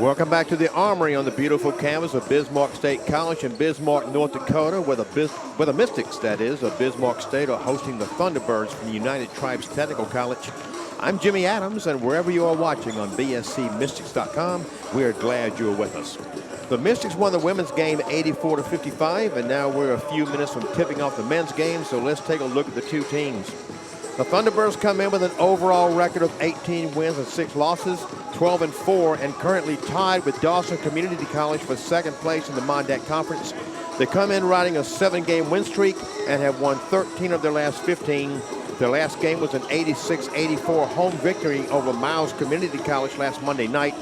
Welcome back to the Armory on the beautiful campus of Bismarck State College in Bismarck, North Dakota, where the Mystics, that is, of Bismarck State are hosting the Thunderbirds from the United Tribes Technical College. I'm Jimmy Adams, and wherever you are watching on bscmystics.com, we are glad you're with us. The Mystics won the women's game 84-55, and now we're a few minutes from tipping off the men's game, so let's take a look at the two teams. The Thunderbirds come in with an overall record of 18 wins and 6 losses, 12-4, and currently tied with Dawson Community College for second place in the Mondac Conference. They come in riding a 7-game win streak and have won 13 of their last 15. Their last game was an 86-84 home victory over Miles Community College last Monday night.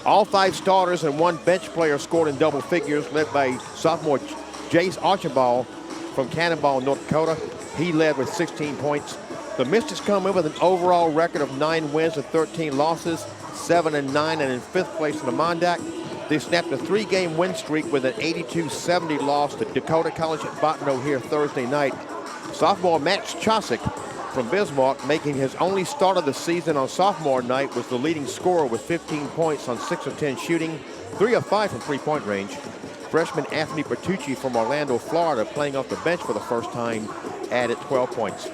All 5 starters and 1 bench player scored in double figures, led by sophomore Jace Archibald from Cannonball, North Dakota. He led with 16 points. The Mystics come in with an overall record of 9 wins and 13 losses, 7-9, and in 5th place in the Mondac. They snapped a 3-game win streak with an 82-70 loss to Dakota College at Bottineau here Thursday night. Sophomore Max Chosick from Bismarck, making his only start of the season on sophomore night, was the leading scorer with 15 points on 6 of 10 shooting, 3 of 5 from three-point range. Freshman Anthony Bertucci from Orlando, Florida, playing off the bench for the first time, added 12 points.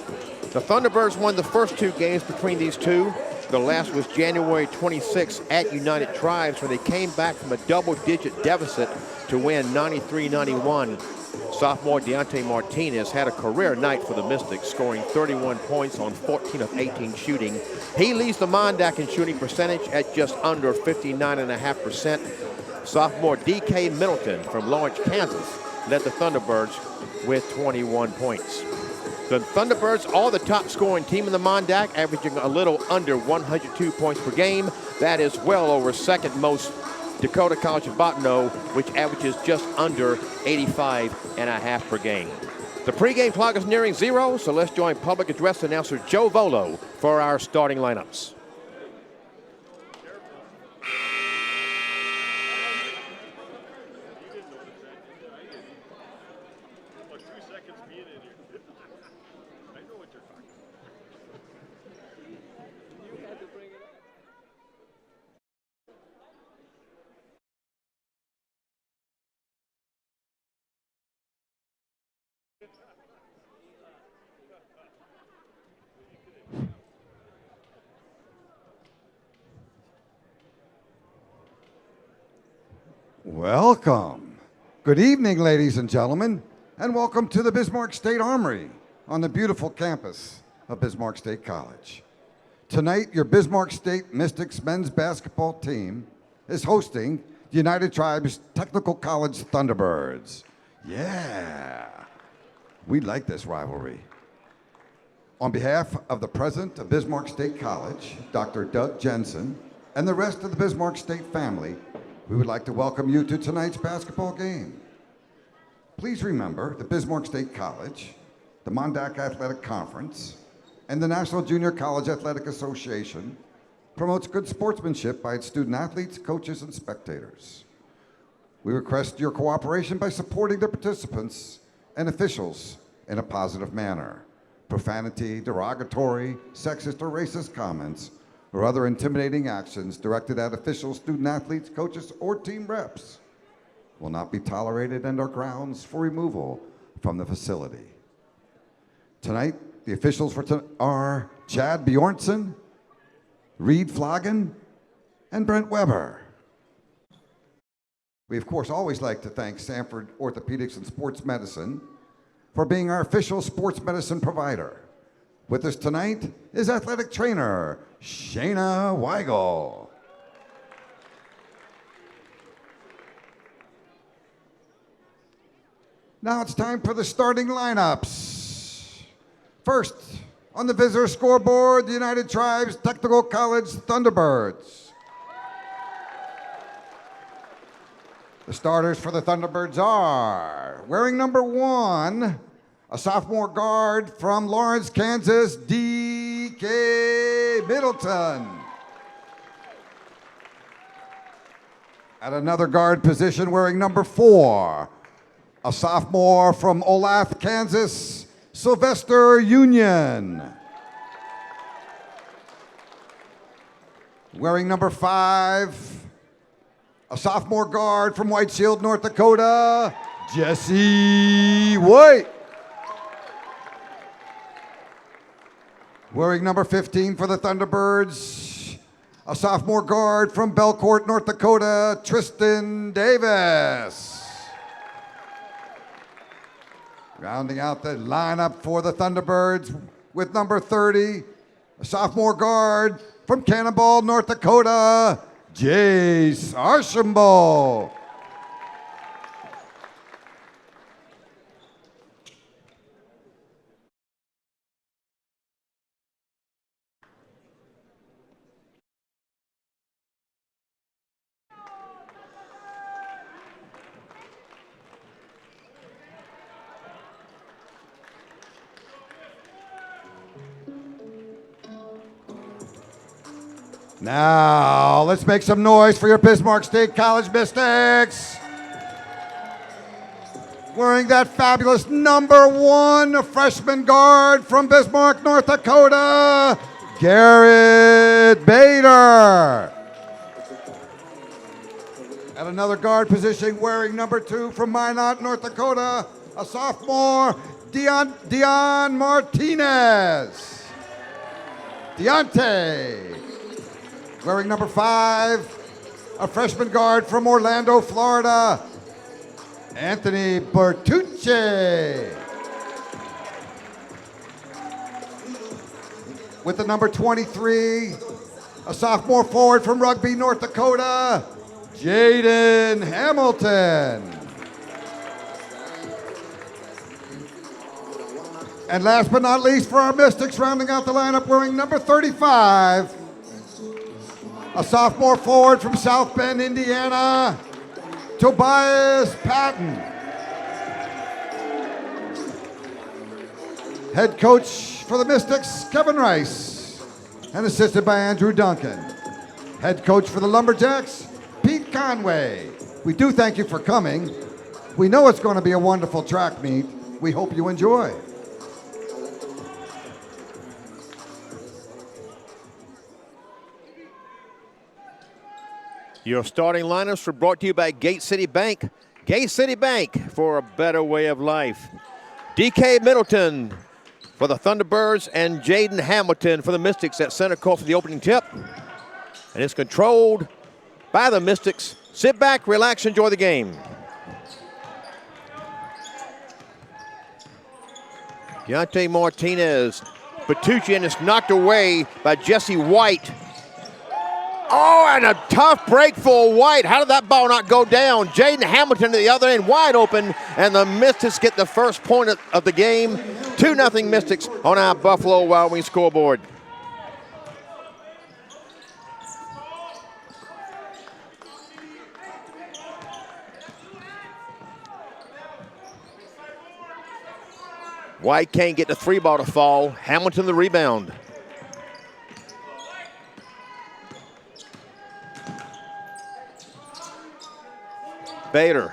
The Thunderbirds won the first 2 games between these two. The last was January 26 at United Tribes, when they came back from a double-digit deficit to win 93-91. Sophomore Deontay Martinez had a career night for the Mystics, scoring 31 points on 14 of 18 shooting. He leads the Mondac in shooting percentage at just under 59.5%. Sophomore D.K. Middleton from Lawrence, Kansas, led the Thunderbirds with 21 points. The Thunderbirds are the top scoring team in the Mondac, averaging a little under 102 points per game. That is well over second most Dakota College of Bottineau, which averages just under 85.5 per game. The pregame clock is nearing 0, so let's join public address announcer Joe Volo for our starting lineups. Welcome. Good evening, ladies and gentlemen, and welcome to the Bismarck State Armory on the beautiful campus of Bismarck State College. Tonight, your Bismarck State Mystics men's basketball team is hosting the United Tribes Technical College Thunderbirds. Yeah, we like this rivalry. On behalf of the president of Bismarck State College, Dr. Doug Jensen, and the rest of the Bismarck State family, we would like to welcome you to tonight's basketball game. Please remember that Bismarck State College, the Mondac Athletic Conference, and the National Junior College Athletic Association promotes good sportsmanship by its student athletes, coaches, and spectators. We request your cooperation by supporting the participants and officials in a positive manner. Profanity, derogatory, sexist, or racist comments or other intimidating actions directed at officials, student athletes, coaches, or team reps will not be tolerated and are grounds for removal from the facility. Tonight, the officials are Chad Bjornson, Reed Floggen, and Brent Weber. We, of course, always like to thank Sanford Orthopedics and Sports Medicine for being our official sports medicine provider. With us tonight is athletic trainer Shayna Weigel. Now it's time for the starting lineups. First, on the visitor scoreboard, the United Tribes Technical College Thunderbirds. The starters for the Thunderbirds are, wearing number 1, a sophomore guard from Lawrence, Kansas, D.K. Middleton. At another guard position, wearing number 4, a sophomore from Olathe, Kansas, Sylvester Union. Wearing number 5, a sophomore guard from White Shield, North Dakota, Jesse White. Wearing number 15 for the Thunderbirds, a sophomore guard from Belcourt, North Dakota, Tristan Davis. Rounding out the lineup for the Thunderbirds with number 30, a sophomore guard from Cannonball, North Dakota, Jace Archambault. Now, let's make some noise for your Bismarck State College Mystics. Wearing that fabulous number 1 freshman guard from Bismarck, North Dakota, Garrett Bader. At another guard position, wearing number 2 from Minot, North Dakota, a sophomore, Dion Martinez. Deontay. Wearing number 5, a freshman guard from Orlando, Florida, Anthony Bertucci. With the number 23, a sophomore forward from Rugby, North Dakota, Jaden Hamilton. And last but not least for our Mystics, rounding out the lineup, wearing number 35, a sophomore forward from South Bend, Indiana, Tobias Patton. Head coach for the Mystics, Kevin Rice, and assisted by Andrew Duncan. Head coach for the Lumberjacks, Pete Conway. We do thank you for coming. We know it's going to be a wonderful track meet. We hope you enjoy. Your starting lineups were brought to you by Gate City Bank. Gate City Bank, for a better way of life. DK Middleton for the Thunderbirds and Jaden Hamilton for the Mystics at center court for the opening tip. And it's controlled by the Mystics. Sit back, relax, enjoy the game. Deontay Martinez, Bertucci, and it's knocked away by Jesse White. Oh, and a tough break for White. How did that ball not go down? Jaden Hamilton at the other end, wide open, and the Mystics get the first point of the game. 2-0 Mystics on our Buffalo Wild Wings scoreboard. White can't get the 3-ball to fall. Hamilton the rebound. Bader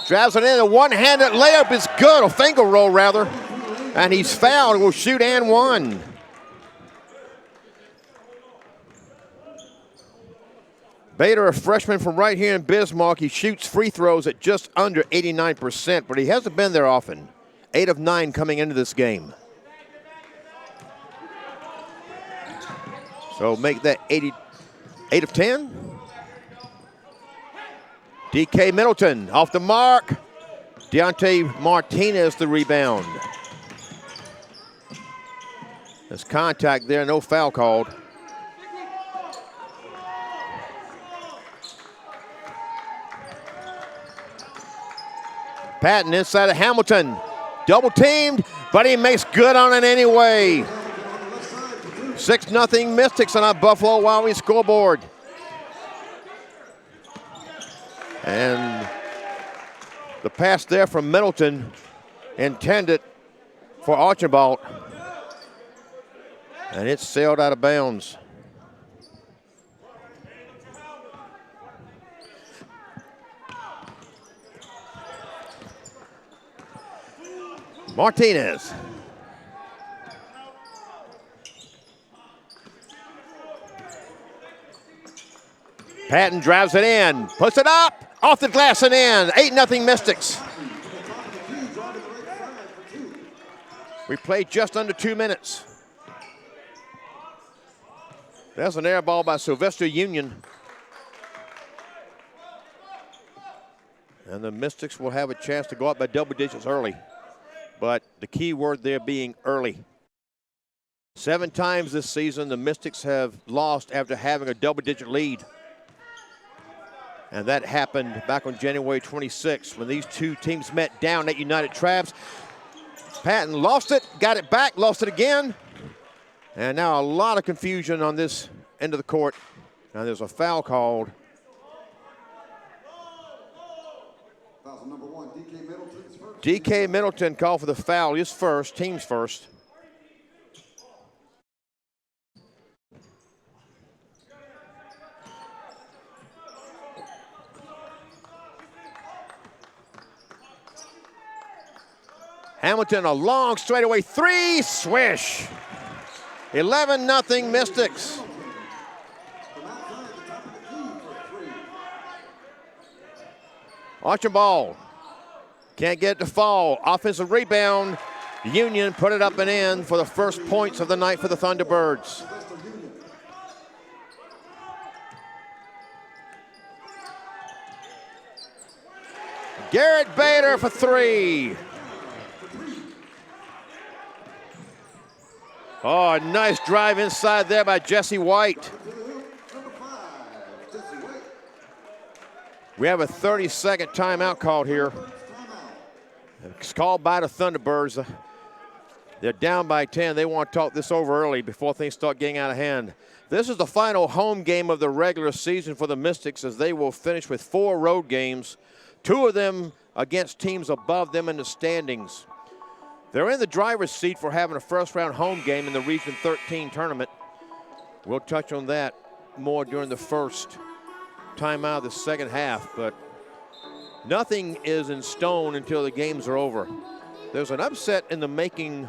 drives it in. A one-handed layup is good, a finger roll rather. And he's fouled, will shoot and one. Bader, a freshman from right here in Bismarck. He shoots free throws at just under 89%, but he hasn't been there often. 8 of 9 coming into this game. So make that 8 of 10. DK Middleton off the mark. Deontay Martinez the rebound. There's contact there, no foul called. Patton inside of Hamilton. Double teamed, but he makes good on it anyway. 6-0 Mystics on our Buffalo Wild Wings scoreboard. And the pass there from Middleton intended for Archambault. And it's sailed out of bounds. Martinez. Patton drives it in, puts it up, off the glass and in. 8-0 Mystics. We played just under 2 minutes. There's an air ball by Sylvester Union. And the Mystics will have a chance to go up by double digits early. But the key word there being early. 7 times this season, the Mystics have lost after having a double-digit lead. And that happened back on January 26th when these two teams met down at United Tribes. Patton lost it, got it back, lost it again. And now a lot of confusion on this end of the court. Now there's a foul called. Foul number 1, D.K. Middleton's first. D.K. Middleton called for the foul, his first, team's first. Hamilton, a long straightaway 3, swish. 11-0 Mystics. Archibald can't get it to fall. Offensive rebound. Union put it up and in for the first points of the night for the Thunderbirds. Garrett Bader for 3. Oh, a nice drive inside there by Jesse White. We have a 30-second timeout called here. It's called by the Thunderbirds. They're down by 10. They want to talk this over early before things start getting out of hand. This is the final home game of the regular season for the Mystics, as they will finish with 4 road games, 2 of them against teams above them in the standings. They're in the driver's seat for having a first-round home game in the Region 13 tournament. We'll touch on that more during the first timeout of the second half, but nothing is in stone until the games are over. There's an upset in the making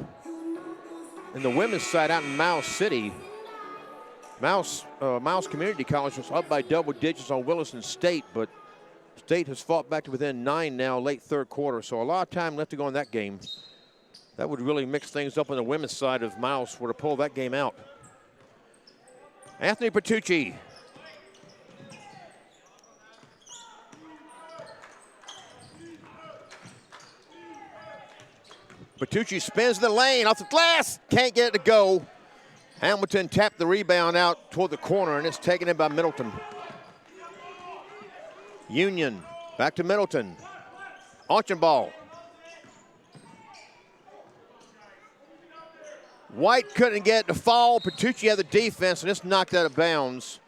in the women's side out in Mouse City. Mouse Community College was up by double digits on Williston State, but State has fought back to within 9 now, late third quarter, so a lot of time left to go in that game. That would really mix things up on the women's side if Mouse were to pull that game out. Anthony Bertucci. Bertucci spins the lane off the glass, can't get it to go. Hamilton tapped the rebound out toward the corner, and it's taken in by Middleton. Union back to Middleton. Archambault. White couldn't get it to fall. Bertucci had the defense, and it's knocked out of bounds.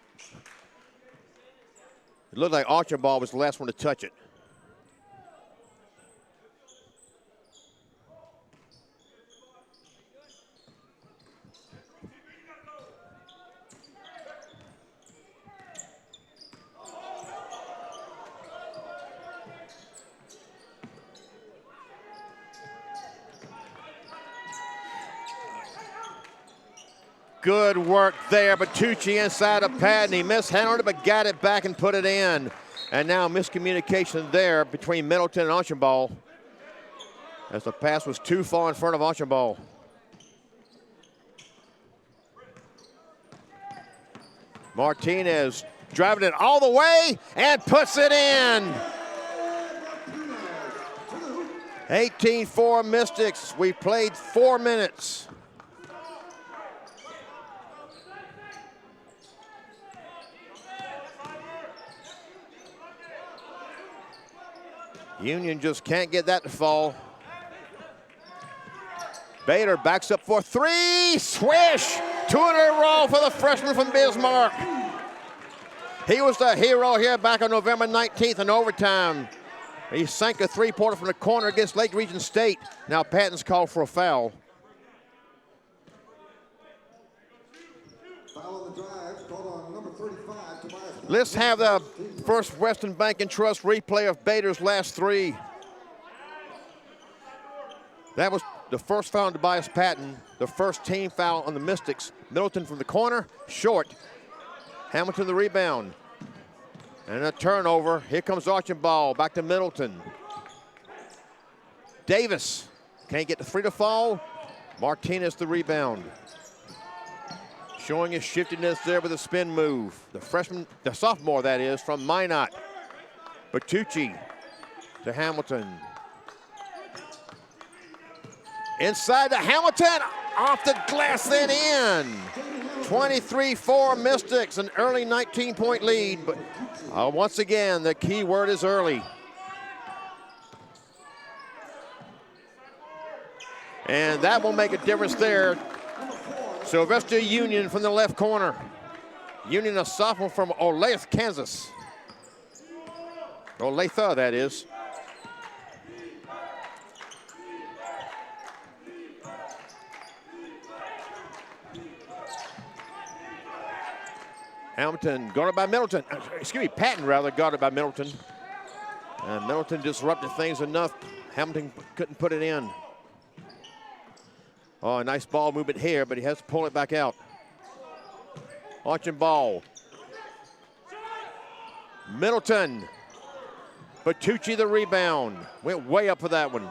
It looked like Archambault was the last one to touch it. Good work there. Bertucci inside of Patton. He mishandled it, but got it back and put it in. And now miscommunication there between Middleton and Archambault, as the pass was too far in front of Archambault. Martinez driving it all the way and puts it in. 18-4 Mystics. We played 4 minutes. Union just can't get that to fall. Bader backs up for 3, swish! 2 in a row for the freshman from Bismarck. He was the hero here back on November 19th in overtime. He sank a 3-pointer from the corner against Lake Region State. Now Patton's called for a foul. Foul on the drive, called on number 35, Tobias. Let's have the First Western Bank and Trust replay of Bader's last 3. That was the first foul on Tobias Patton, the first team foul on the Mystics. Middleton from the corner, short. Hamilton the rebound. And a turnover. Here comes Archambault. Back to Middleton. Davis can't get the three to fall. Martinez the rebound. Showing his shiftiness there with a spin move. The sophomore that is, from Minot. Bertucci to Hamilton. Inside to Hamilton, off the glass then in. 23-4 Mystics, an early 19-point lead. But once again, the key word is early. And that will make a difference there. Sylvester Union from the left corner. Union, a sophomore from Olathe, Kansas. Olathe, that is. Hamilton guarded by Middleton. Excuse me, Patton rather guarded by Middleton. And Middleton disrupted things enough. Hamilton couldn't put it in. Oh, a nice ball movement here, but he has to pull it back out. Archambault. Middleton. Bertucci the rebound. Went way up for that one.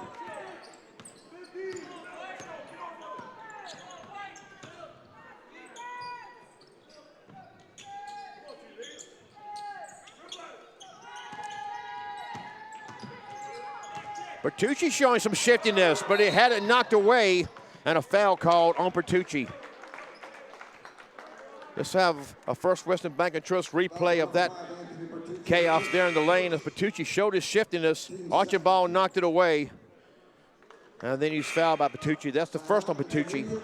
Bertucci showing some shiftiness, but he had it knocked away, and a foul called on Bertucci. Let's have a First Western Bank and Trust replay of that chaos there in the lane as Bertucci showed his shiftiness. Archambault knocked it away, and then he's fouled by Bertucci. That's the first on Bertucci,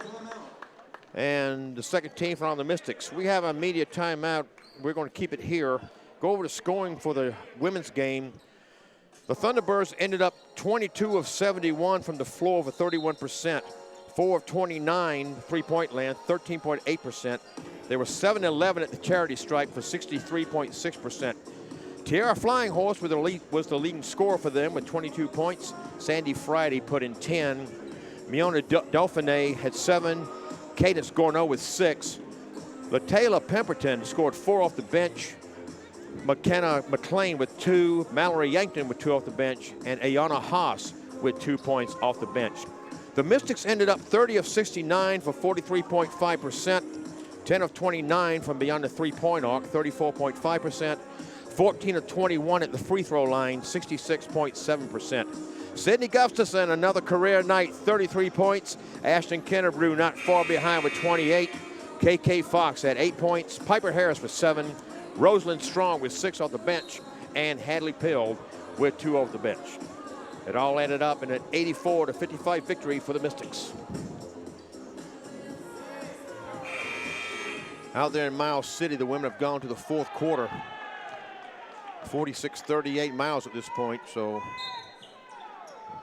and the second team foul on the Mystics. We have a media timeout. We're going to keep it here. Go over to scoring for the women's game. The Thunderbirds ended up 22 of 71 from the floor for 31%, 4 of 29 three-point land, 13.8%. They were 7-11 at the charity stripe for 63.6%. Tierra Flying Horse was the leading scorer for them with 22 points. Sandy Friday put in 10. Miona Dauphiné had 7. Cadence Gourneau with 6. LaTayla Pemberton scored 4 off the bench. McKenna McLean with 2, Mallory Yankton with 2 off the bench, and Ayana Haas with 2 points off the bench. The Mystics ended up 30 of 69 for 43.5%, 10 of 29 from beyond the three-point arc, 34.5%, 14 of 21 at the free throw line, 66.7%. Sydney Gustafson, another career night, 33 points. Ashton Kennebrew not far behind with 28. KK Fox had 8 points. Piper Harris with 7. Rosalind Strong with 6 off the bench, and Hadley Pill with 2 off the bench. It all ended up in an 84-55 victory for the Mystics. Out there in Miles City, the women have gone to the fourth quarter. 46-38 Miles at this point, so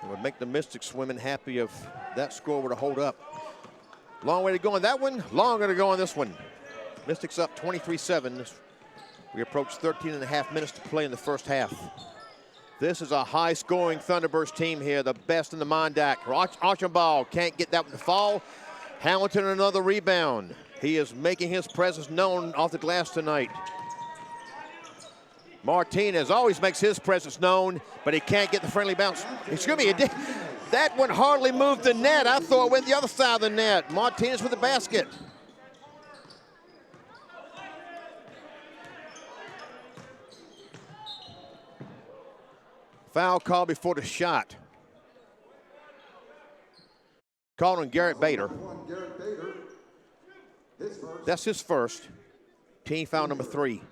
it would make the Mystics women happy if that score were to hold up. Long way to go on that one, longer to go on this one. Mystics up 23-7. We approach 13 and a half minutes to play in the first half. This is a high-scoring Thunderbirds team here, the best in the Mondac. Archambault can't get that one to fall. Hamilton another rebound. He is making his presence known off the glass tonight. Martinez always makes his presence known, but he can't get the friendly bounce. Excuse me, that one hardly moved the net. I thought it went the other side of the net. Martinez with the basket. Foul call before the shot. Called on Garrett Bader. That's his first. Team foul number 3.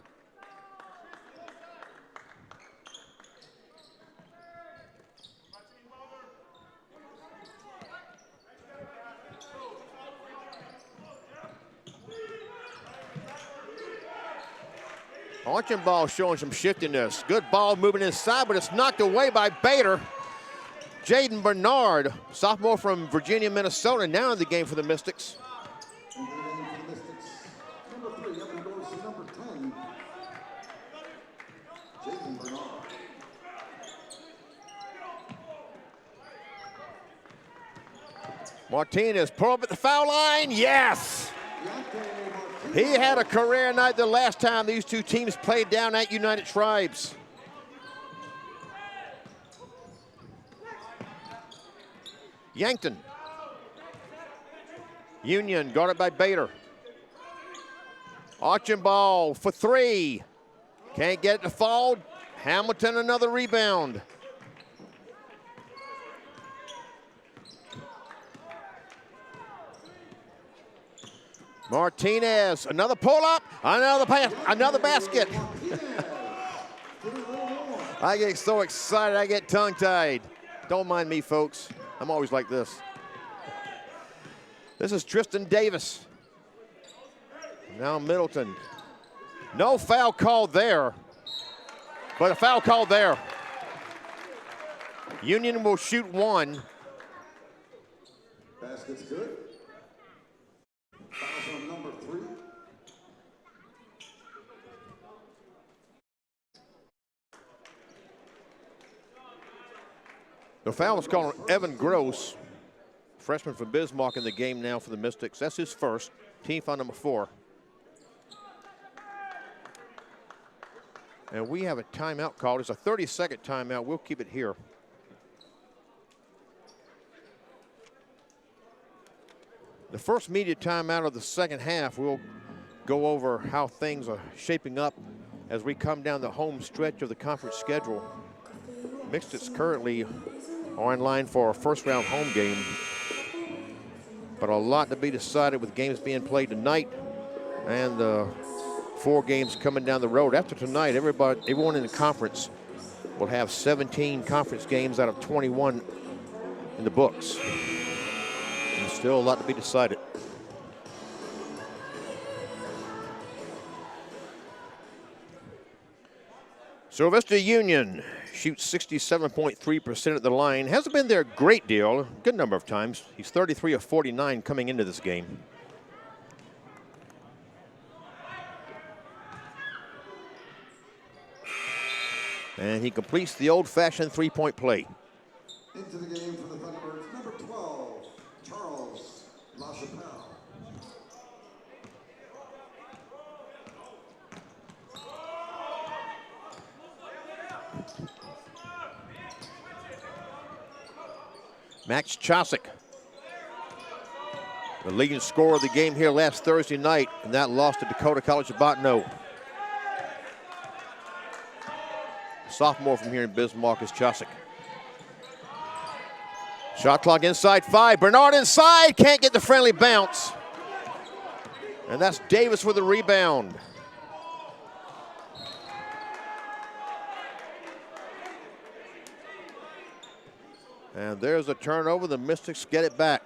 Archambault showing some shiftiness. Good ball moving inside, but it's knocked away by Bader. Jaden Bernard, sophomore from Virginia, Minnesota, now in the game for the Mystics. Martinez pull up at the foul line. Yes! He had a career night the last time these two teams played down at United Tribes. Yankton. Union guarded by Bader. Archambault for three. Can't get it to fall. Hamilton another rebound. Martinez, another pull-up, another pass, another basket. I get so excited, I get tongue-tied. Don't mind me, folks. I'm always like this. This is Tristan Davis. Now Middleton. No foul called there, but a foul called there. Union will shoot one. Basket's good. Foul on number 3. The foul is called on Evan Gross, freshman from Bismarck in the game now for the Mystics. That's his first. Team foul number 4. And we have a timeout called. It's a 30-second timeout. We'll keep it here. The first media timeout of the second half, we'll go over how things are shaping up as we come down the home stretch of the conference schedule. Mystics currently are in line for a first-round home game, but a lot to be decided with games being played tonight and 4 games coming down the road. After tonight, everyone in the conference will have 17 conference games out of 21 in the books. And still a lot to be decided. Sylvester Union shoots 67.3% at the line. Hasn't been there a great deal, a good number of times. He's 33 of 49 coming into this game. And he completes the old-fashioned three-point play. Into the game for the Thunderbirds, number 12, Charles LaChapelle. Max Chosick, the leading scorer of the game here last Thursday night, and that loss to Dakota College of Bottineau. Sophomore from here in Bismarck is Chosick. Shot clock inside 5. Bernard inside, can't get the friendly bounce. And that's Davis with the rebound. And there's a turnover. The Mystics get it back.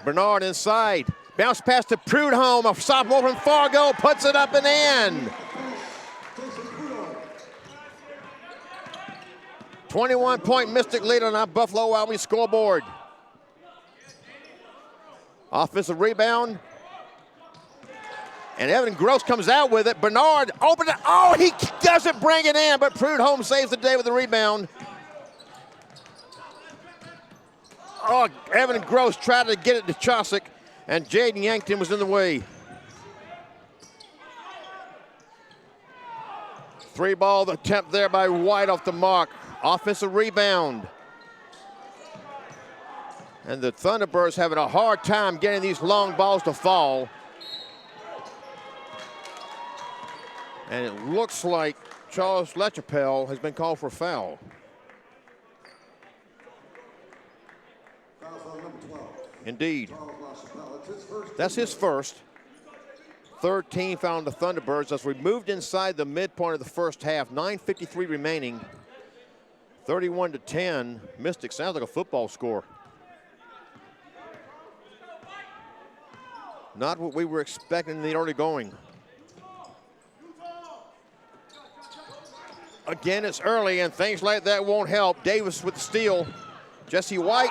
Bernard inside. Bounce pass to Prudhomme, a sophomore from Fargo, puts it up and in. 21-point Mystic lead on our Buffalo Wild Wings scoreboard. Offensive rebound. And Evan Gross comes out with it. Bernard opened it. Oh, he doesn't bring it in, but Prudhomme saves the day with the rebound. Oh, Evan Gross tried to get it to Chosick, and Jaden Yankton was in the way. 3-ball attempt there by White off the mark. Offensive rebound. And the Thunderbirds having a hard time getting these long balls to fall. And it looks like Charles LaChapelle has been called for a foul. Indeed. That's his first. 13 found the Thunderbirds as we moved inside the midpoint of the first half. 9:53 remaining. 31-10. Mystic sounds like a football score. Not what we were expecting in the early going. Again, it's early and things like that won't help. Davis with the steal. Jesse White.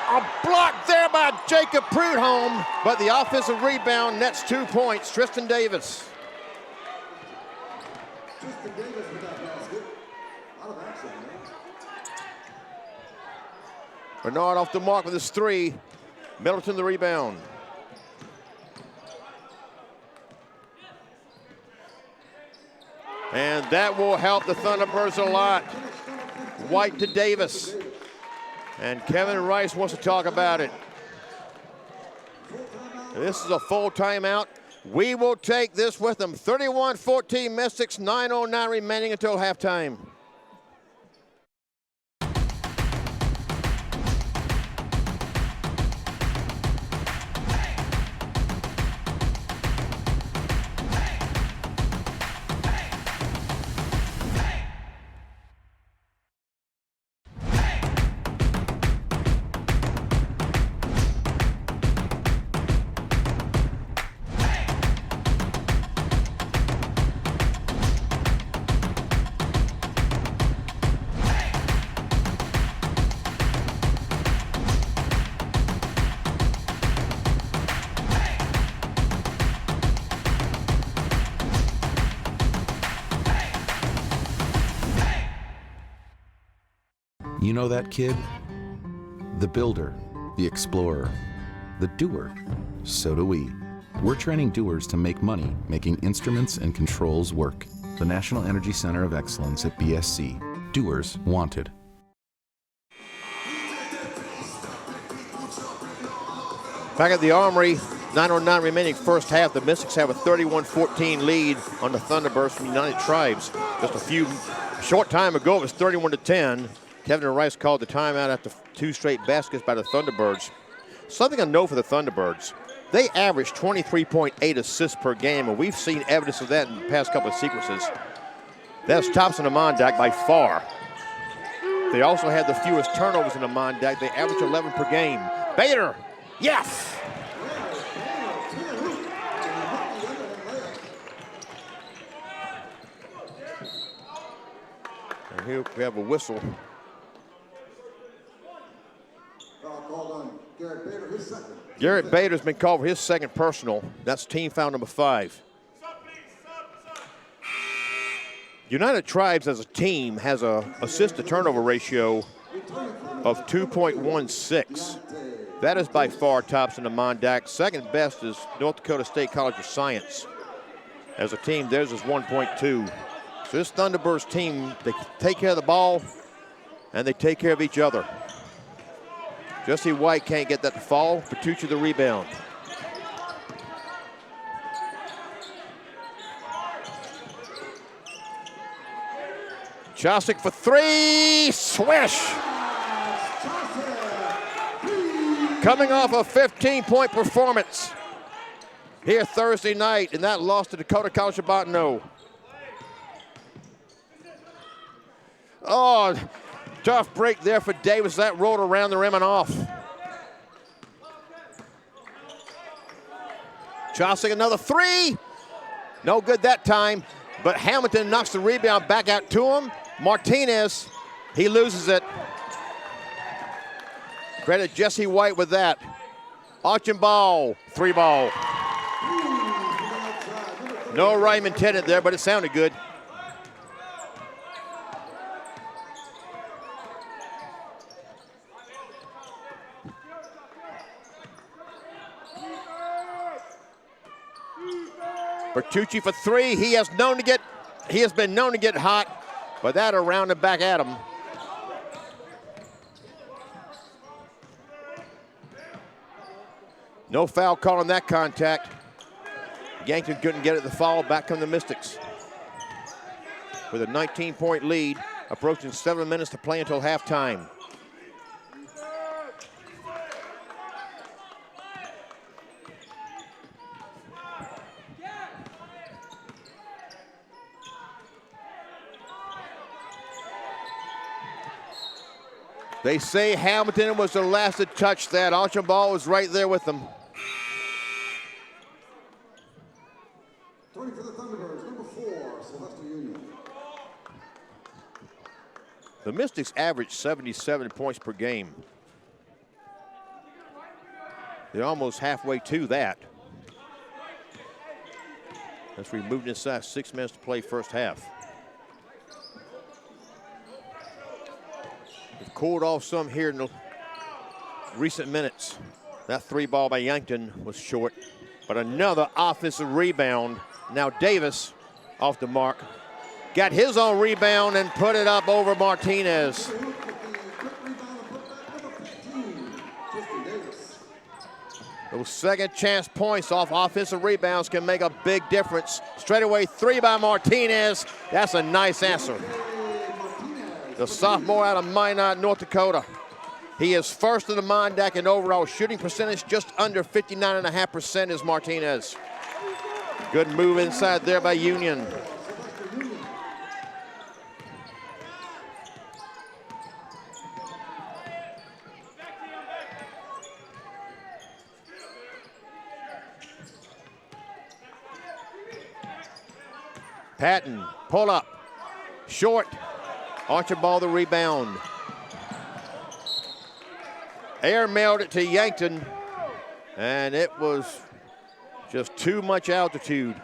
A block there by Jacob Prudhomme, but the offensive rebound nets 2 points. Tristan Davis. Tristan Davis with that basket. Out of action, man. Bernard off the mark with his 3. Middleton the rebound. And that will help the Thunderbirds a lot. White to Davis. And Kevin Rice wants to talk about it. This is a full timeout. We will take this with them. 31-14 Mystics, 9:09 remaining until halftime. You know that kid? The builder, the explorer, the doer. So do we. We're training doers to make money, making instruments and controls work. The National Energy Center of Excellence at BSC. Doers wanted. Back at the Armory, 9:09 remaining first half. The Mystics have a 31-14 lead on the Thunderbirds from United Tribes. Just a short time ago, it was 31-10. Kevin Rice called the timeout after 2 straight baskets by the Thunderbirds. Something I know for the Thunderbirds, they average 23.8 assists per game, and we've seen evidence of that in the past couple of sequences. That's tops in the Mondac by far. They also had the fewest turnovers in the Mondac. They average 11 per game. Bader, yes! And here we have a whistle. Garrett Bader's been called for his second personal. That's team foul number 5. United Tribes as a team has a assist to turnover ratio of 2.16. That is by far tops in the Mondac. Second best is North Dakota State College of Science. As a team, theirs is 1.2. So this Thunderbirds team, they take care of the ball and they take care of each other. Jesse White can't get that to fall. Bertucci the rebound. Chosick for 3, swish! Coming off a 15-point performance here Thursday night in that loss to Dakota College of Bottineau. Oh, tough break there for Davis. That rolled around the rim and off. Chosick another 3. No good that time, but Hamilton knocks the rebound back out to him. Martinez, he loses it. Credit Jesse White with that. Archambault, 3 ball. No rhyme intended there, but it sounded good. Bertucci for 3. He has been known to get hot, but that around and back at him. No foul call on that contact. Yankton couldn't get it to foul. Back come the Mystics with a 19-point lead, approaching 7 minutes to play until halftime. They say Hamilton was the last to touch that. Archambault was right there with them. 20 for the Thunderbirds, number 4, Sylvester Union. The Mystics average 77 points per game. They're almost halfway to that. As we move inside 6 minutes to play first half. We've cooled off some here in the recent minutes. That 3 ball by Yankton was short, but another offensive rebound. Now Davis off the mark. Got his own rebound and put it up over Martinez. Those second chance points off offensive rebounds can make a big difference. Straightaway 3 by Martinez. That's a nice answer. The sophomore out of Minot, North Dakota. He is first in the Mondac in overall shooting percentage, just under 59.5% is Martinez. Good move inside there by Union. Patton, pull up, short. Archibald the rebound. Air mailed it to Yankton, and it was just too much altitude.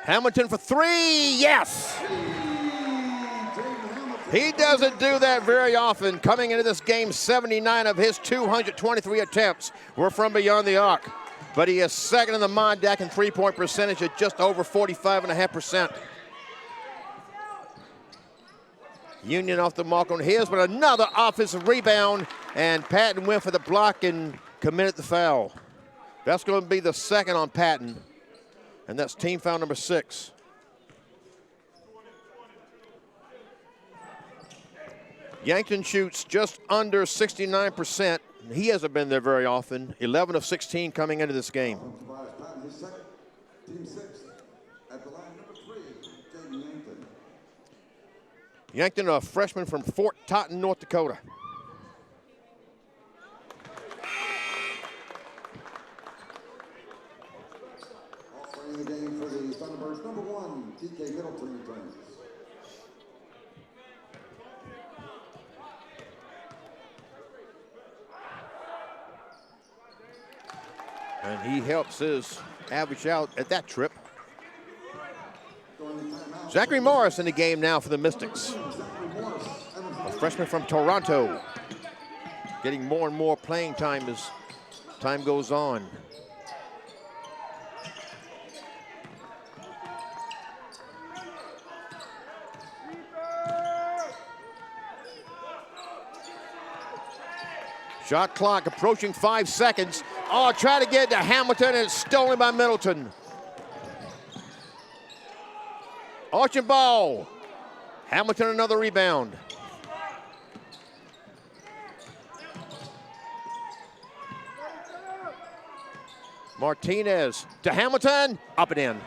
Hamilton for 3, yes! He doesn't do that very often. Coming into this game, 79 of his 223 attempts were from beyond the arc. But he is second in the Mondac in three-point percentage at just over 45.5%. Union off the mark on his, but another offensive rebound, and Patton went for the block and committed the foul. That's going to be the second on Patton. And that's team foul number 6. Yankton shoots just under 69%. He hasn't been there very often. 11 of 16 coming into this game. Team 6 at the line number 3, Yankton. Yankton, a freshman from Fort Totten, North Dakota. The game for the Thunderbirds, number 1, TK Middleton returns. And he helps his average out at that trip. Zachary Morris in the game now for the Mystics. A freshman from Toronto. Getting more and more playing time as time goes on. Shot clock approaching 5 seconds. Oh, try to get it to Hamilton, and it's stolen by Middleton. Archibald. Hamilton another rebound. Martinez to Hamilton, up and in.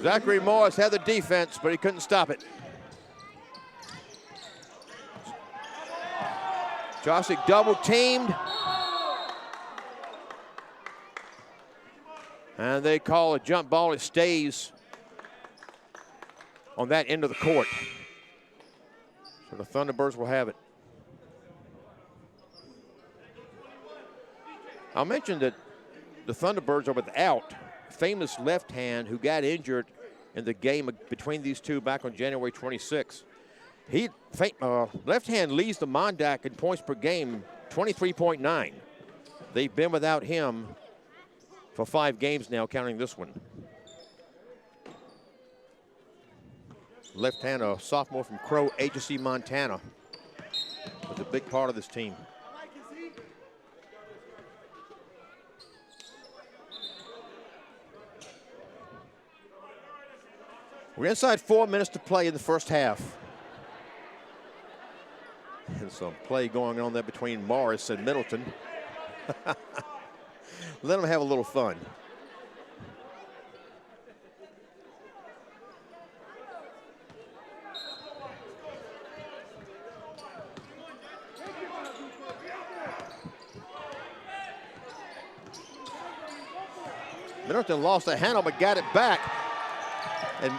Zachary Morris had the defense, but he couldn't stop it. Josic double teamed. And they call a jump ball. It stays on that end of the court. So the Thunderbirds will have it. I'll mention that the Thunderbirds are without famous left hand who got injured in the game between these two back on January 26th. Left hand leads the Mondac in points per game, 23.9. They've been without him for 5 games now, counting this one. Left hand, a sophomore from Crow Agency, Montana, was a big part of this team. We're inside 4 minutes to play in the first half. And some play going on there between Morris and Middleton. Let them have a little fun. Middleton lost the handle but got it back. And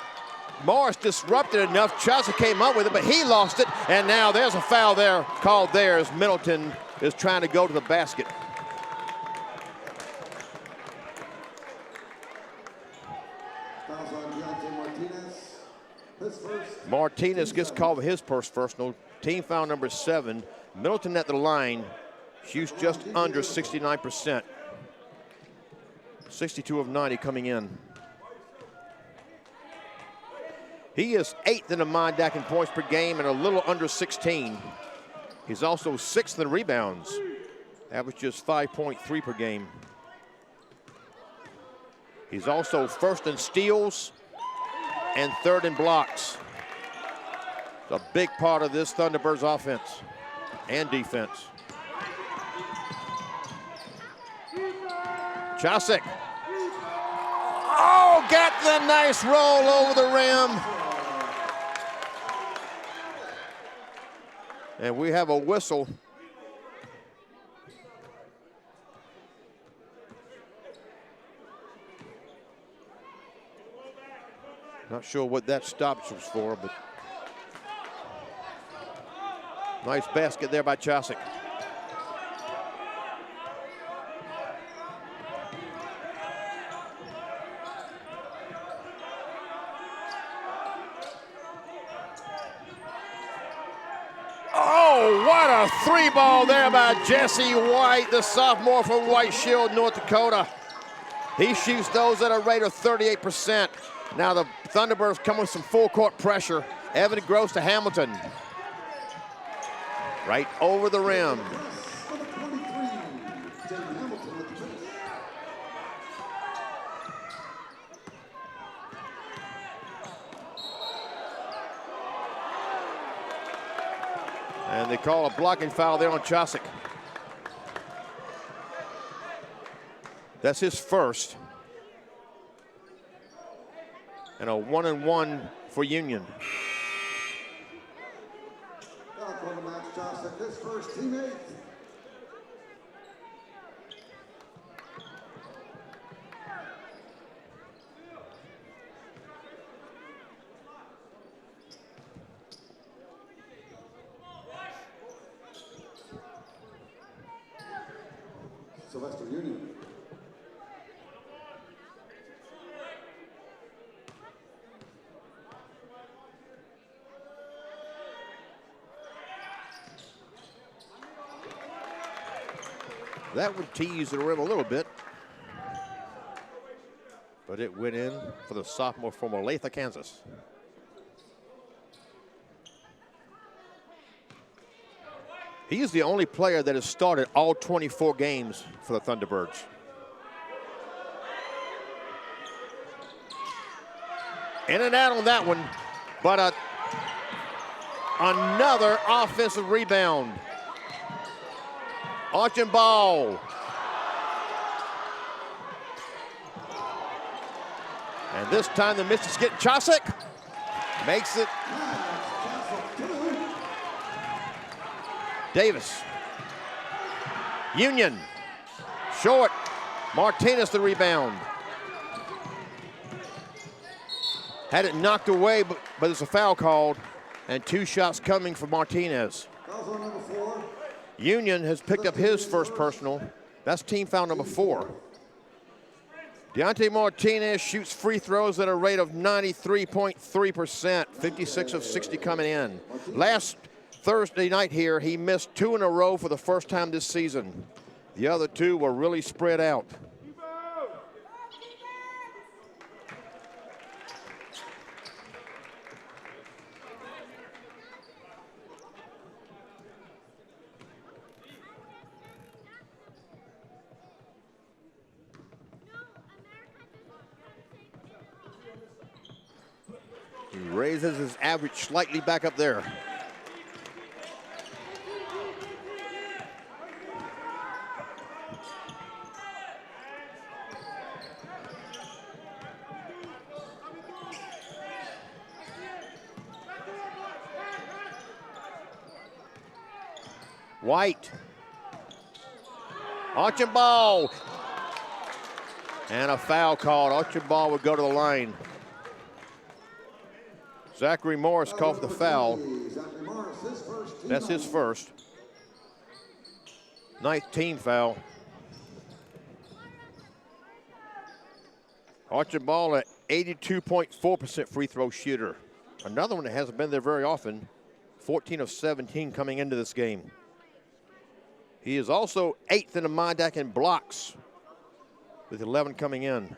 Morris disrupted enough. Chaucer came up with it, but he lost it. And now there's a foul there called there as Middleton is trying to go to the basket. Martinez gets called for his first personal. Team foul number 7. Middleton at the line shoots just under 69%. 62 of 90 coming in. He is 8th in the Mondack in points per game and a little under 16. He's also 6th in rebounds, averages 5.3 per game. He's also 1st in steals and 3rd in blocks. It's a big part of this Thunderbirds offense and defense. Chaucer. Oh, got the nice roll over the rim. And we have a whistle. Not sure what that stoppage was for, but nice basket there by Chaucer. Oh, what a 3-ball there by Jesse White, the sophomore from White Shield, North Dakota. He shoots those at a rate of 38%. Now the Thunderbirds come with some full court pressure. Evan Gross to Hamilton. Right over the rim. And they call a blocking foul there on Chaucer. That's his first. And a 1-and-1 for Union. For the match, Chaucer, his first teammate. Sylvester Union. That would tease the rim a little bit, but it went in for the sophomore from Olathe, Kansas. He is the only player that has started all 24 games for the Thunderbirds. In and out on that one, but another offensive rebound. Arching ball. And this time the Mystics get Chaucer. Makes it. Davis. Union. Short. Martinez the rebound. Had it knocked away, but there's a foul called. And 2 shots coming for Martinez. Union has picked up his first personal. That's team foul number 4. Deontay Martinez shoots free throws at a rate of 93.3%, 56 of 60 coming in. Last Thursday night here, he missed 2 in a row for the first time this season. The other 2 were really spread out. He raises his average slightly back up there. White. Archibald. And a foul called. Archibald would go to the line. Zachary Morris called for the foul. That's his first. Ninth team foul. Archibald at 82.4% free throw shooter. Another one that hasn't been there very often. 14 of 17 coming into this game. He is also 8th in the MIDAC in blocks, with 11 coming in.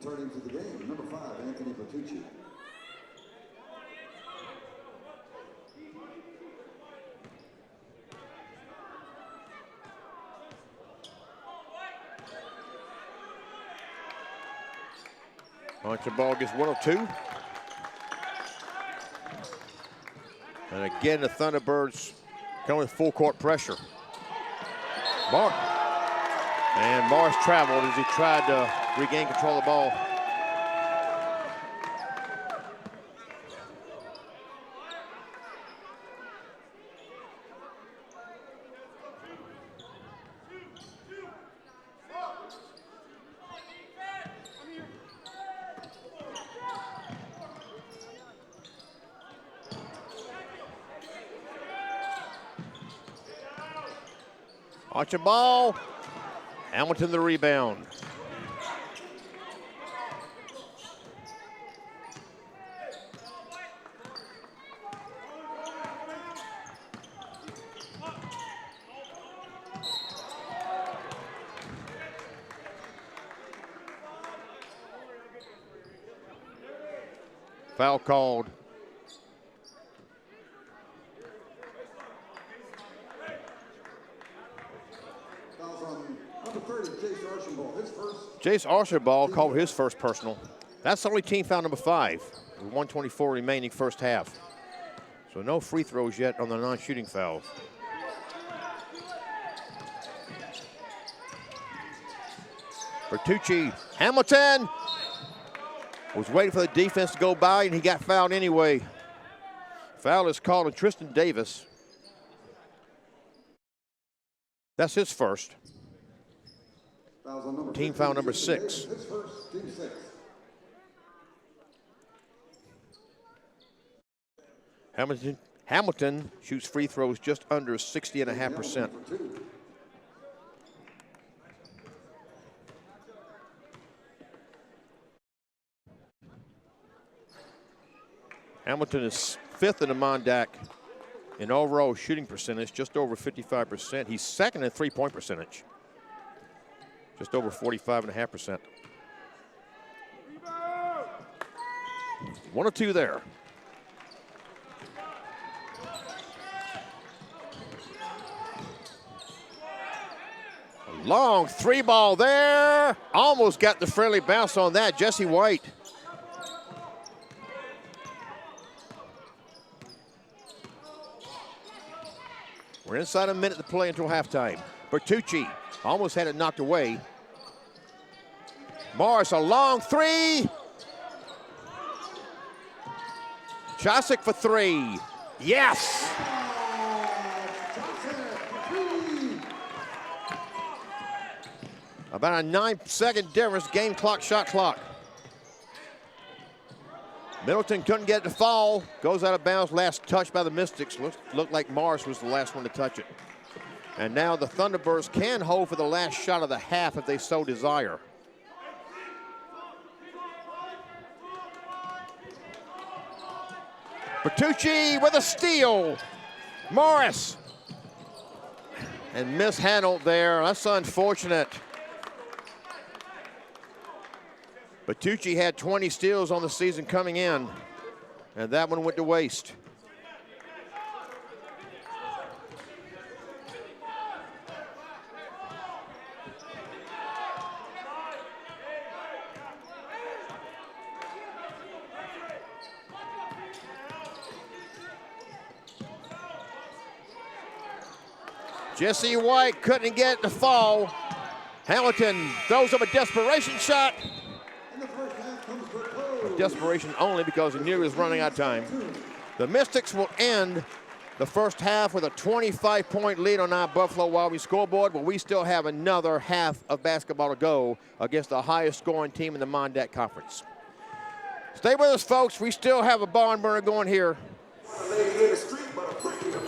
Returning to the game, number 5, Anthony Bertucci. Archibald gets 1 of 2. And again, the Thunderbirds come with full court pressure. And Morris traveled as he tried to regain control of the ball. Archibald. Hamilton the rebound. Foul called. Jace Archibald called his first personal. That's only team foul number 5, with 124 remaining first half. So no free throws yet on the non-shooting fouls. Bertucci, Hamilton was waiting for the defense to go by, and he got fouled anyway. Foul is called on Tristan Davis. That's his first. Team foul number 6. Hamilton shoots free throws just under 60.5%. Hamilton is 5th in the MIDAC in overall shooting percentage, just over 55%. He's 2nd in three-point percentage, just over 45.5%. 1 of 2 there. A long 3-ball there. Almost got the friendly bounce on that, Jesse White. We're inside a minute to play until halftime. Bertucci almost had it knocked away. Morris, a long 3. Chosick for 3. Yes! About a 9-second difference, game clock, shot clock. Middleton couldn't get it to fall. Goes out of bounds, last touch by the Mystics. Looked like Morris was the last one to touch it. And now the Thunderbirds can hold for the last shot of the half if they so desire. Bertucci with a steal. Morris. And mishandled there. That's unfortunate. Bertucci had 20 steals on the season coming in, and that one went to waste. Jesse White couldn't get it to fall. Hamilton throws up a desperation shot. Desperation only because he knew he was running out of time. The Mystics will end the first half with a 25-point lead on our Buffalo Wild Wings scoreboard, but we still have another half of basketball to go against the highest scoring team in the Mondat Conference. Stay with us, folks. We still have a barn burner going here.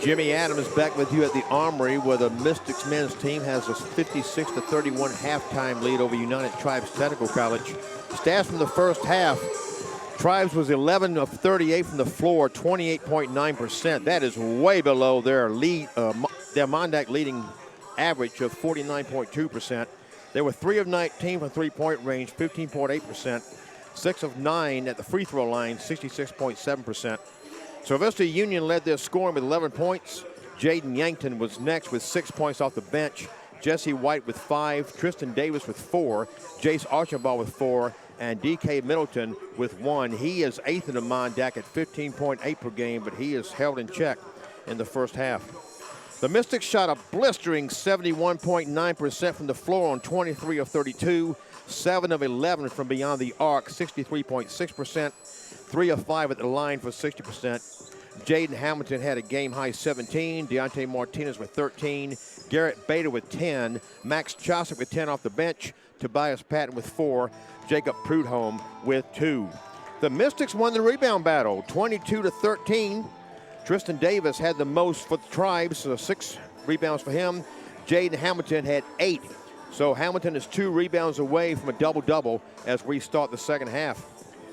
Jimmy Adams back with you at the Armory, where the Mystics men's team has a 56-31 halftime lead over United Tribes Technical College. Stats from the first half: Tribes was 11 of 38 from the floor, 28.9%. That is way below their lead, their Mondat leading average of 49.2%. They were 3 of 19 from three-point range, 15.8%. 6 of 9 at the free throw line, 66.7%. Sylvester Union led their scoring with 11 points. Jaden Yankton was next with 6 points off the bench. Jesse White with 5, Tristan Davis with 4, Jace Archibald with 4, and DK Middleton with 1. He is 8th in the Mondat at 15.8 per game, but he is held in check in the first half. The Mystics shot a blistering 71.9% from the floor on 23 of 32, 7 of 11 from beyond the arc, 63.6%, 3 of 5 at the line for 60%. Jaden Hamilton had a game-high 17, Deontay Martinez with 13, Garrett Bader with 10, Max Chaucer with 10 off the bench, Tobias Patton with 4, Jacob Prudhomme with 2. The Mystics won the rebound battle, 22-13. Tristan Davis had the most for the Tribes, so 6 rebounds for him. Jaden Hamilton had 8. So Hamilton is 2 rebounds away from a double-double as we start the second half.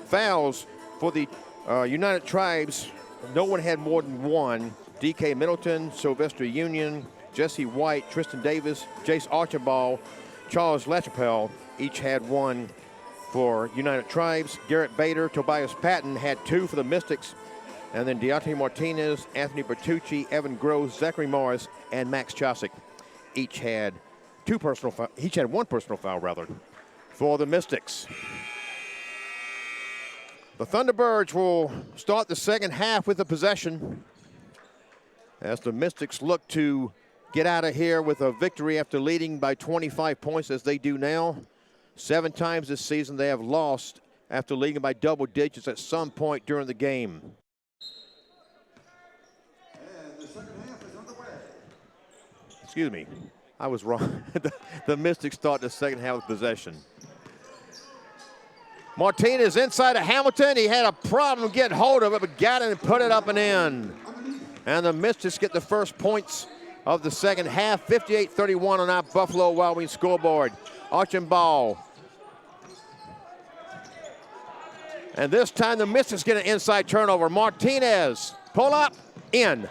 Fouls for the United Tribes, no one had more than 1. DK Middleton, Sylvester Union, Jesse White, Tristan Davis, Jace Archibald, Charles LaChapelle each had 1 for United Tribes. Garrett Bader, Tobias Patton had 2 for the Mystics. And then Deontay Martinez, Anthony Bertucci, Evan Groves, Zachary Morris, and Max Chaucer each had one personal foul for the Mystics. The Thunderbirds will start the second half with the possession as the Mystics look to get out of here with a victory after leading by 25 points as they do now. 7 times this season they have lost after leading by double digits at some point during the game. And the second half is underway. Excuse me, I was wrong. The Mystics start the second half with possession. Martinez inside of Hamilton. He had a problem getting hold of it, but got it and put it up and in. And the Mystics get the first points of the second half, 58-31 on our Buffalo Wild Wings scoreboard. Archambault. And this time the Mystics get an inside turnover. Martinez, pull up, in.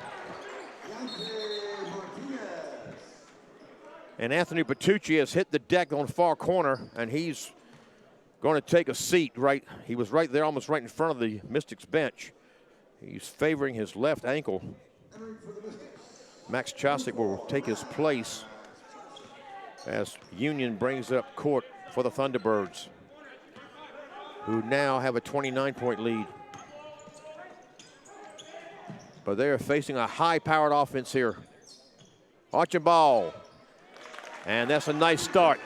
And Anthony Bertucci has hit the deck on the far corner, and he's going to take a seat right. He was right there, almost right in front of the Mystics bench. He's favoring his left ankle. Max Chaucer will take his place as Union brings up court for the Thunderbirds, who now have a 29-point lead. But they are facing a high-powered offense here. Archibald. And that's a nice start.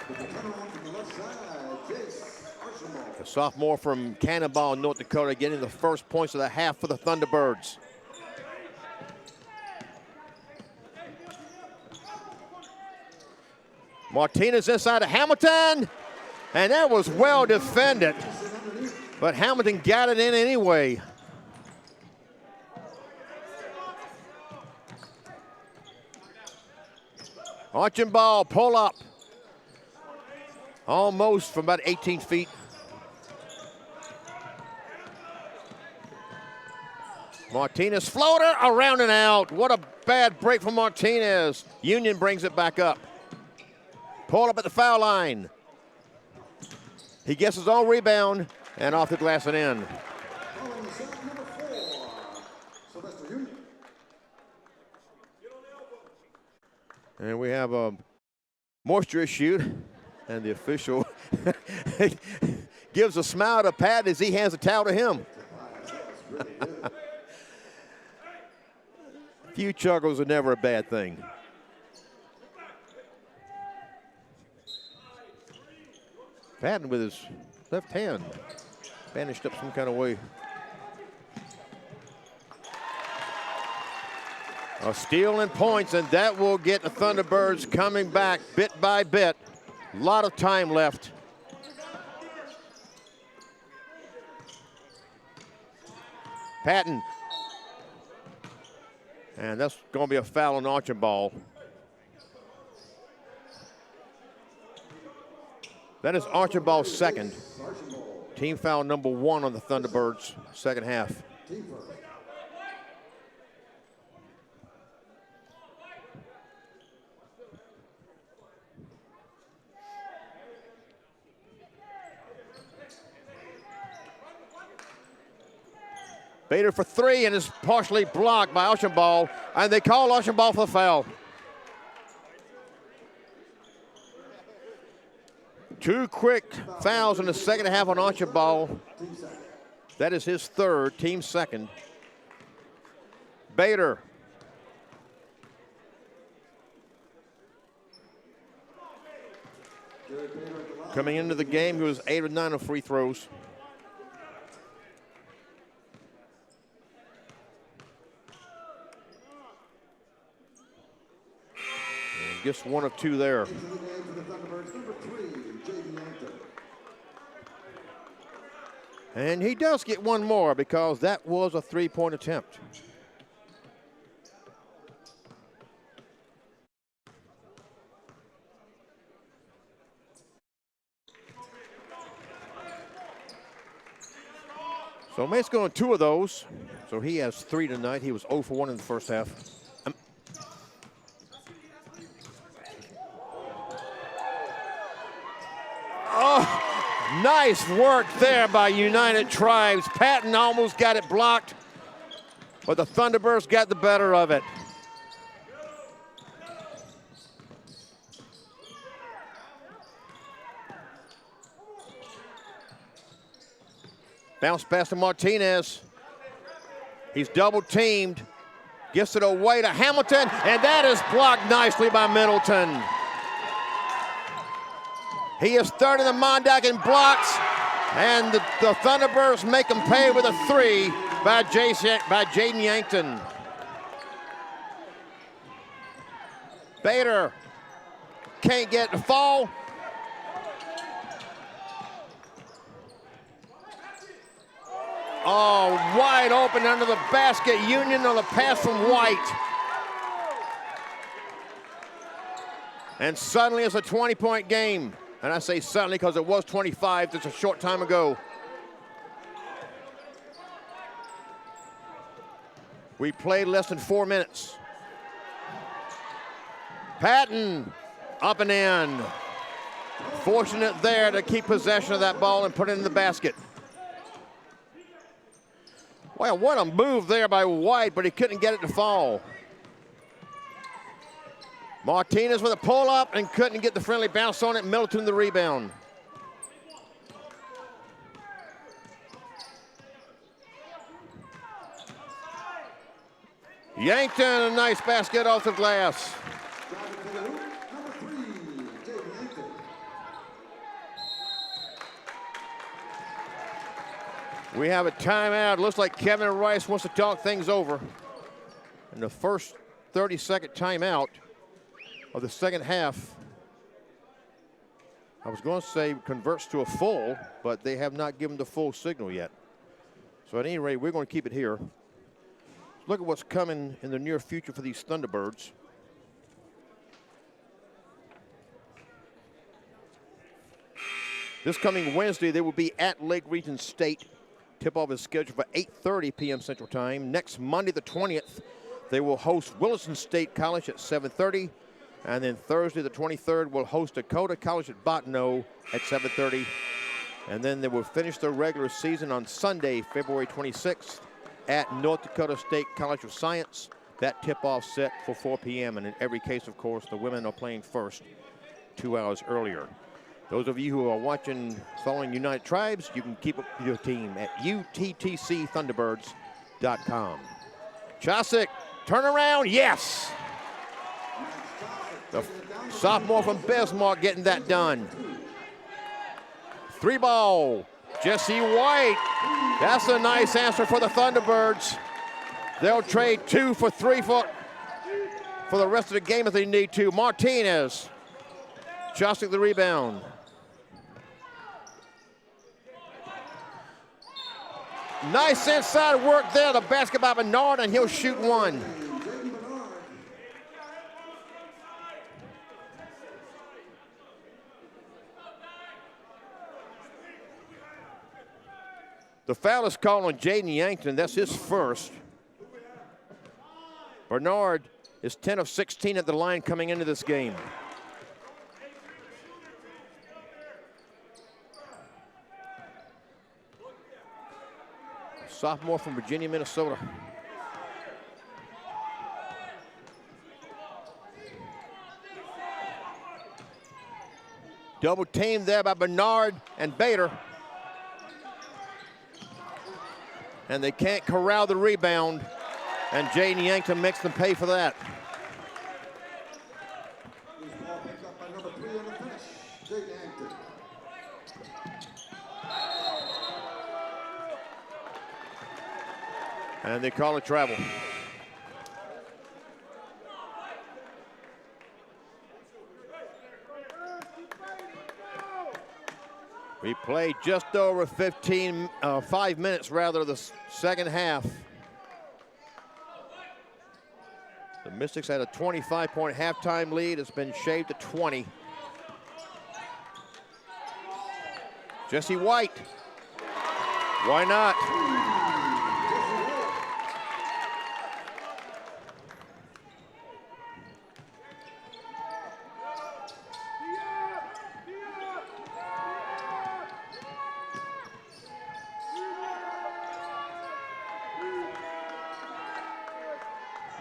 The sophomore from Cannonball, North Dakota, getting the first points of the half for the Thunderbirds. Martinez inside of Hamilton. And that was well defended. But Hamilton got it in anyway. Archambault, pull up. Almost from about 18 feet. Martinez floater around and out. What a bad break from Martinez. Union brings it back up. Pull up at the foul line. He gets his own rebound and off the glass and in. And we have a moisture issue, and the official gives a smile to Pat as he hands a towel to him. A few chuckles are never a bad thing. Patton with his left hand bandaged up some kind of way. A steal and points, and that will get the Thunderbirds coming back bit by bit. A lot of time left. Patton. And that's going to be a foul on Archibald. That is Archibald's second. Team foul number 1 on the Thunderbirds, second half. Bader for 3 and is partially blocked by Archibald, and they call Archibald for the foul. 2 quick fouls in the second half on Archibald. That is his third, team second. Bader. Coming into the game, he was 8 of 9 on free throws. Just 1 of 2 there. And he does get 1 more because that was a 3-point attempt. So Mate's going 2 of those. So he has 3 tonight. He was 0 for 1 in the first half. Oh, nice work there by United Tribes. Patton almost got it blocked, but the Thunderbirds got the better of it. Bounce pass to Martinez. He's double teamed. Gets it away to Hamilton, and that is blocked nicely by Middleton. He is third in the Mondack in blocks, and the Thunderbirds make him pay with a 3 by Jaden Yankton. Bader can't get the fall. Oh, wide open under the basket. Union on the pass from White. And suddenly it's a 20-point game. And I say suddenly because it was 25 just a short time ago. We played less than 4 minutes. Patton up and in. Fortunate there to keep possession of that ball and put it in the basket. Well, what a move there by White, but he couldn't get it to fall. Martinez with a pull-up and couldn't get the friendly bounce on it. Middleton the rebound. Yankton, a nice basket off the glass. We have a timeout. Looks like Kevin Rice wants to talk things over. In the first 30-second timeout of the second half, I was going to say converts to a full, but they have not given the full signal yet. So at any rate, we're going to keep it here. Look at what's coming in the near future for these Thunderbirds. This coming Wednesday, they will be at Lake Region State Tip-off is scheduled for 8:30 p.m. Central Time. Next Monday, the 20th, they will host Williston State College at 7:30. And then Thursday, the 23rd, will host Dakota College at Bottineau at 7:30. And then they will finish their regular season on Sunday, February 26th at North Dakota State College of Science. That tip-off set for 4 p.m. And in every case, of course, the women are playing first 2 hours earlier. Those of you who are watching, following United Tribes, you can keep up with your team at UTTCthunderbirds.com. Chosick, turn around, yes! The sophomore from Bismarck getting that done. 3 ball, Jesse White. That's a nice answer for the Thunderbirds. They'll trade 2 for 3 for the rest of the game if they need to. Martinez, Chosick the rebound. Nice inside work there. The basket by Bernard, and he'll shoot 1. The foul is called on Jaden Yankton. That's his first. Bernard is 10 of 16 at the line coming into this game. Sophomore from Virginia, Minnesota. Double team there by Bernard and Bader. And they can't corral the rebound. And Jaden Yankton makes them pay for that. And they call it travel. We played just over 5 minutes rather, the second half. The Mystics had a 25-point halftime lead. It's been shaved to 20. Jesse White. Why not?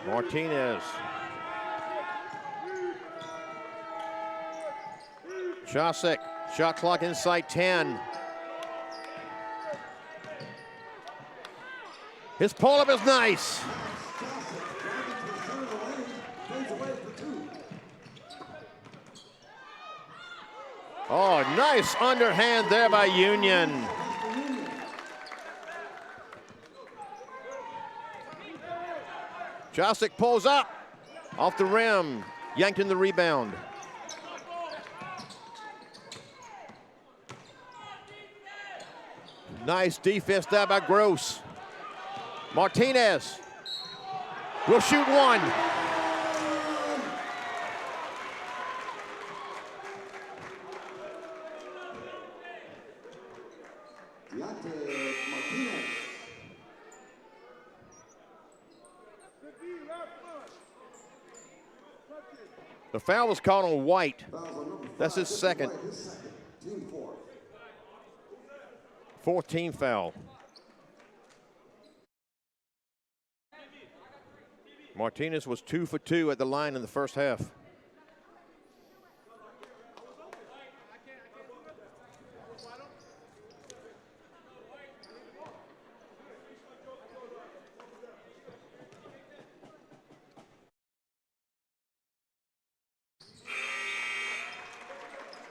Martinez. Chosick, shot clock inside 10. His pull-up is nice. Oh, nice underhand there by Union. Chosick pulls up, off the rim. Yankton the rebound. Nice defense there by Gross. Martinez will shoot 1. The foul was called on White. That's his second. 4th team foul. Martinez was 2 for 2 at the line in the first half.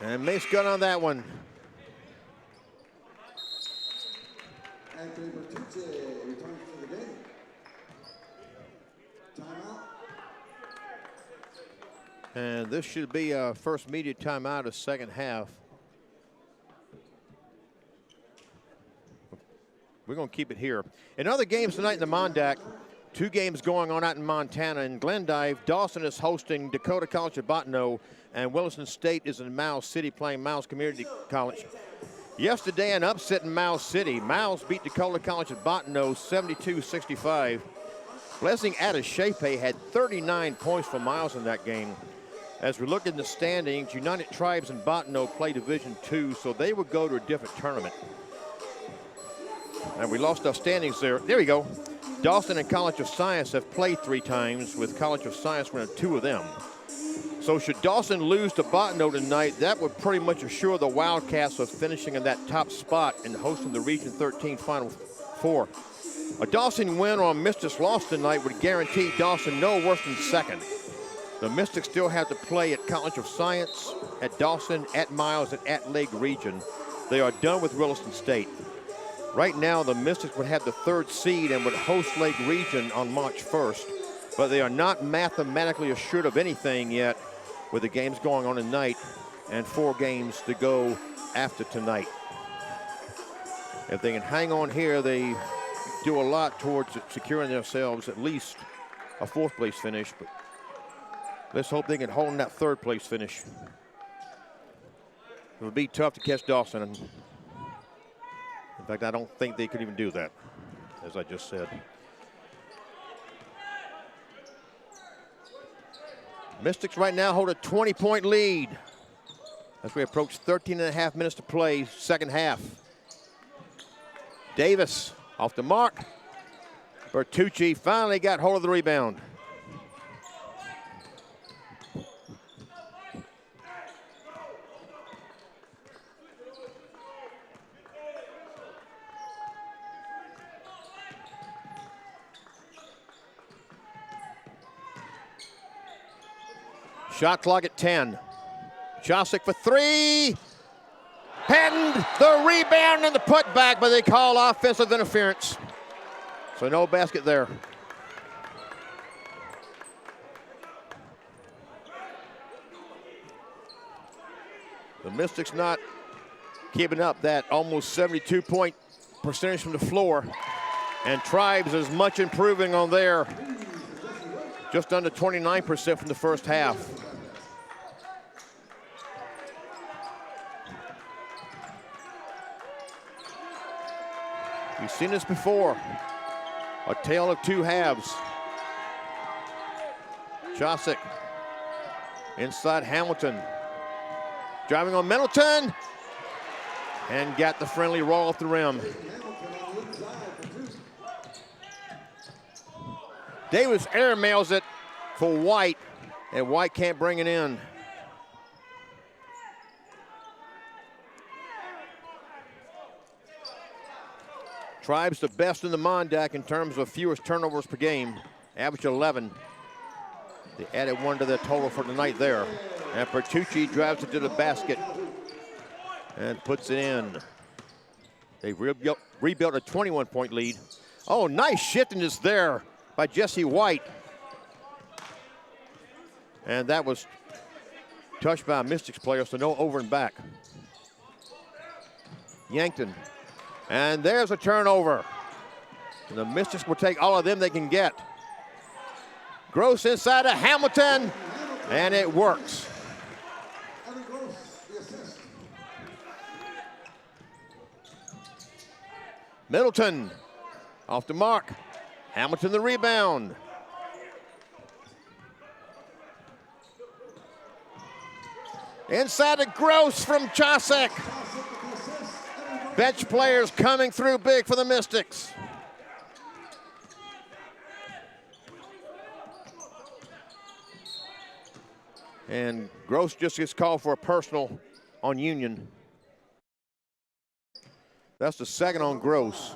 And Mace gun on that one. Returns to the game. Timeout. And this should be a first media timeout of second half. We're going to keep it here. In other games tonight in the Mondac, 2 games going on out in Montana. In Glendive, Dawson is hosting Dakota College at Bottineau, and Williston State is in Miles City playing Miles Community College. Yesterday, an upset in Miles City. Miles beat Dakota College at Bottineau 72-65. Blessing Adeshape had 39 points for Miles in that game. As we look in the standings, United Tribes and Bottineau play Division II, so they would go to a different tournament. And we lost our standings there. There we go. Dawson and College of Science have played 3 times, with College of Science winning 2 of them. So should Dawson lose to Bottineau tonight, that would pretty much assure the Wildcats of finishing in that top spot and hosting the Region 13 Final Four. A Dawson win or a Mystics loss tonight would guarantee Dawson no worse than second. The Mystics still have to play at College of Science, at Dawson, at Miles, and at Lake Region. They are done with Williston State. Right now, the Mystics would have the 3rd seed and would host Lake Region on March 1st, but they are not mathematically assured of anything yet, with the games going on tonight and 4 games to go after tonight. If they can hang on here, they do a lot towards securing themselves at least a 4th place finish, but let's hope they can hold in that 3rd place finish. It would be tough to catch Dawson. In fact, I don't think they could even do that, as I just said. Mystics right now hold a 20-point lead as we approach 13.5 minutes to play, second half. Davis off the mark. Bertucci finally got hold of the rebound. Shot clock at 10. Chosick for 3. Patton, the rebound and the putback, but they call offensive interference. So no basket there. The Mystics not keeping up that almost 72-point percentage from the floor. And Tribes is much improving on there. Just under 29% from the first half. We've seen this before. A tale of 2 halves. Chosick inside Hamilton. Driving on Middleton. And got the friendly roll off the rim. Davis airmails it for White, and White can't bring it in. Tribes the best in the Mondac in terms of fewest turnovers per game, average 11. They added 1 to their total for tonight there. And Bertucci drives it to the basket and puts it in. They rebuilt a 21-point lead. Oh, nice shiftiness there by Jesse White. And that was touched by a Mystics player, so no over and back. Yankton. And there's a turnover. And the Mystics will take all of them they can get. Gross inside of Hamilton, and it works. Middleton off the mark. Hamilton the rebound. Inside to Gross from Chosick. Bench players coming through big for the Mystics. And Gross just gets called for a personal on Union. That's the second on Gross.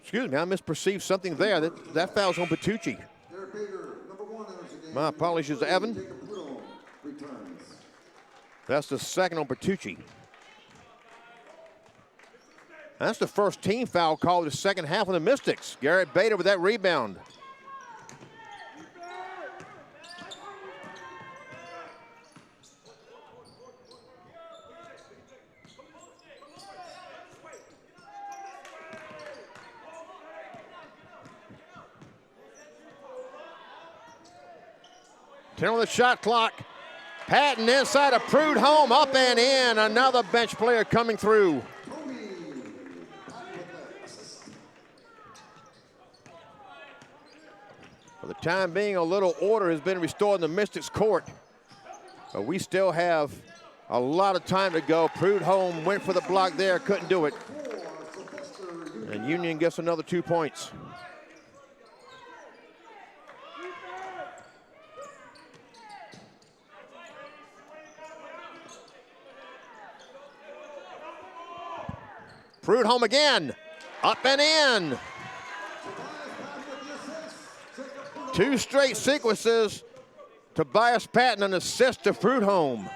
Excuse me, I misperceived something there. That foul's on Bertucci. My apologies to Evan. That's the second on Bertucci. That's the first team foul call of the second half of the Mystics. Garrett Bader with that rebound. Ten on the shot clock. Patton inside of Prudhomme, up and in. Another bench player coming through. For the time being, a little order has been restored in the Mystics court. But we still have a lot of time to go. Prudhomme went for the block there, couldn't do it. And Union gets another 2 points. Prudhomme again, up and in. 2 straight sequences. Tobias Patton, an assist to Prudhomme.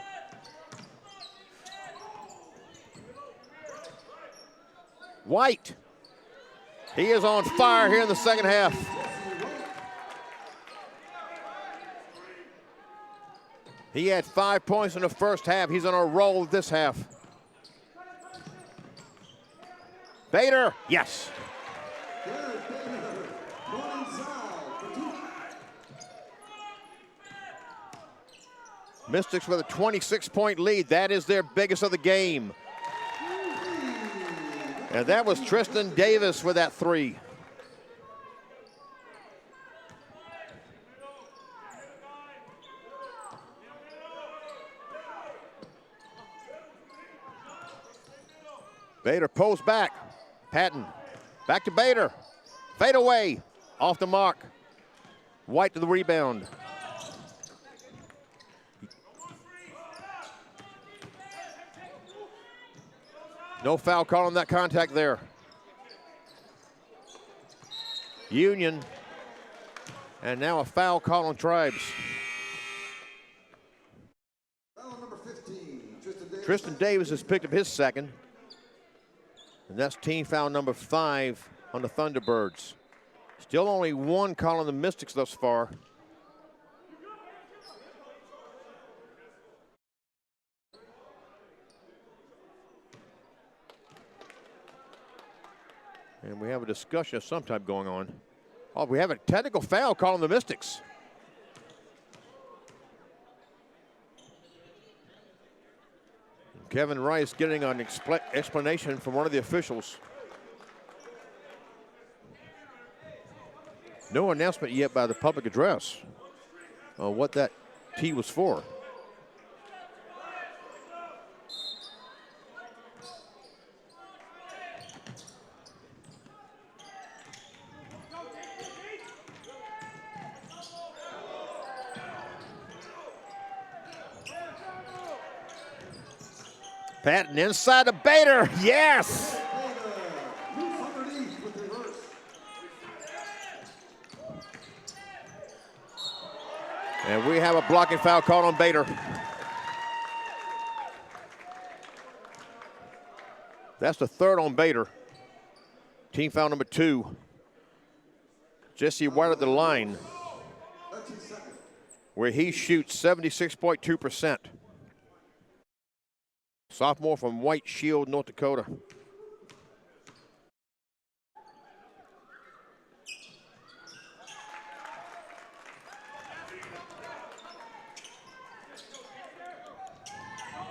White, he is on fire here in the second half. He had 5 points in the first half. He's on a roll this half. Bader, yes. Mystics with a 26-point lead. That is their biggest of the game. And that was Tristan Davis with that 3. Bader pulls back. Patton, back to Bader. Fade away, off the mark. White to the rebound. No foul call on that contact there. Union, and now a foul call on Tribes. Foul number 15, Tristan Davis has picked up his second. And that's team foul number 5 on the Thunderbirds. Still only 1 call on the Mystics thus far. And we have a discussion of some type going on. Oh, we have a technical foul call on the Mystics. Kevin Rice getting an explanation from one of the officials. No announcement yet by the public address on what that tee was for. Patton inside of Bader, yes! And we have a blocking foul called on Bader. That's the 3rd on Bader. Team foul number 2. Jesse White at the line, where he shoots 76.2%. Sophomore from White Shield, North Dakota.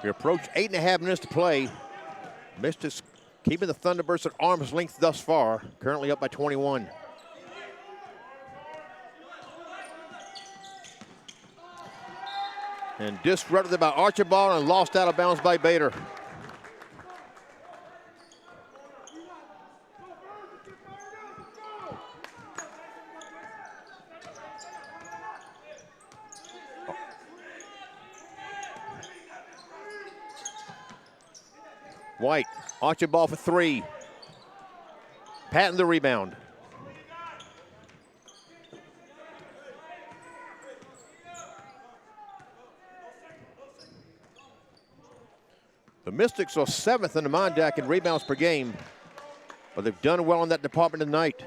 We approach 8.5 minutes to play. Mystics keeping the Thunderbirds at arm's length thus far, currently up by 21. And disrupted by Archibald and lost out of bounds by Bader. White, Archibald for 3. Patton the rebound. The Mystics are 7th in the Mondac in rebounds per game, but they've done well in that department tonight.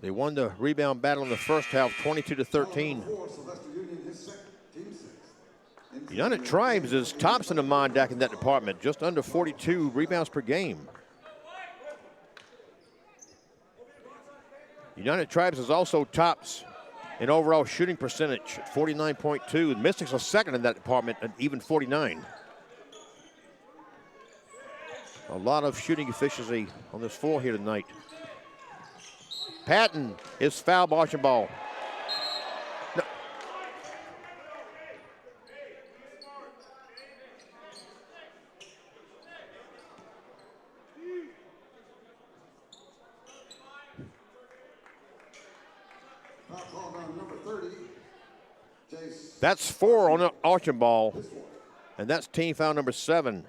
They won the rebound battle in the first half, 22-13. United Tribes is tops in the Mondac in that department, just under 42 rebounds per game. United Tribes is also tops in overall shooting percentage, 49.2. The Mystics are second in that department at even 49. A lot of shooting efficiency on this floor here tonight. Patton is fouled by Archambault. No. That's 4 on Archambault, and that's team foul number 7.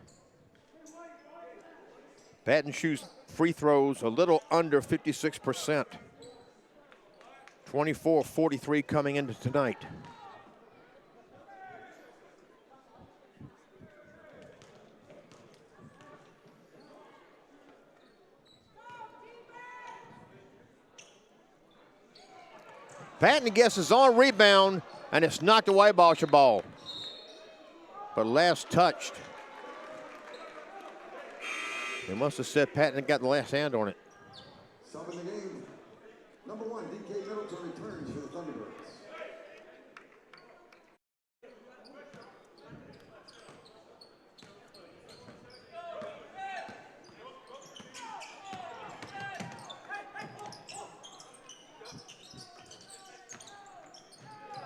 Patton shoots free throws a little under 56%. 24-43 coming into tonight. Patton gets his own rebound, and it's knocked away by Archambault. But last touched. They must have said Patton got the last hand on it. Stopping the game. Number 1, DK Middleton returns for the Thunderbirds.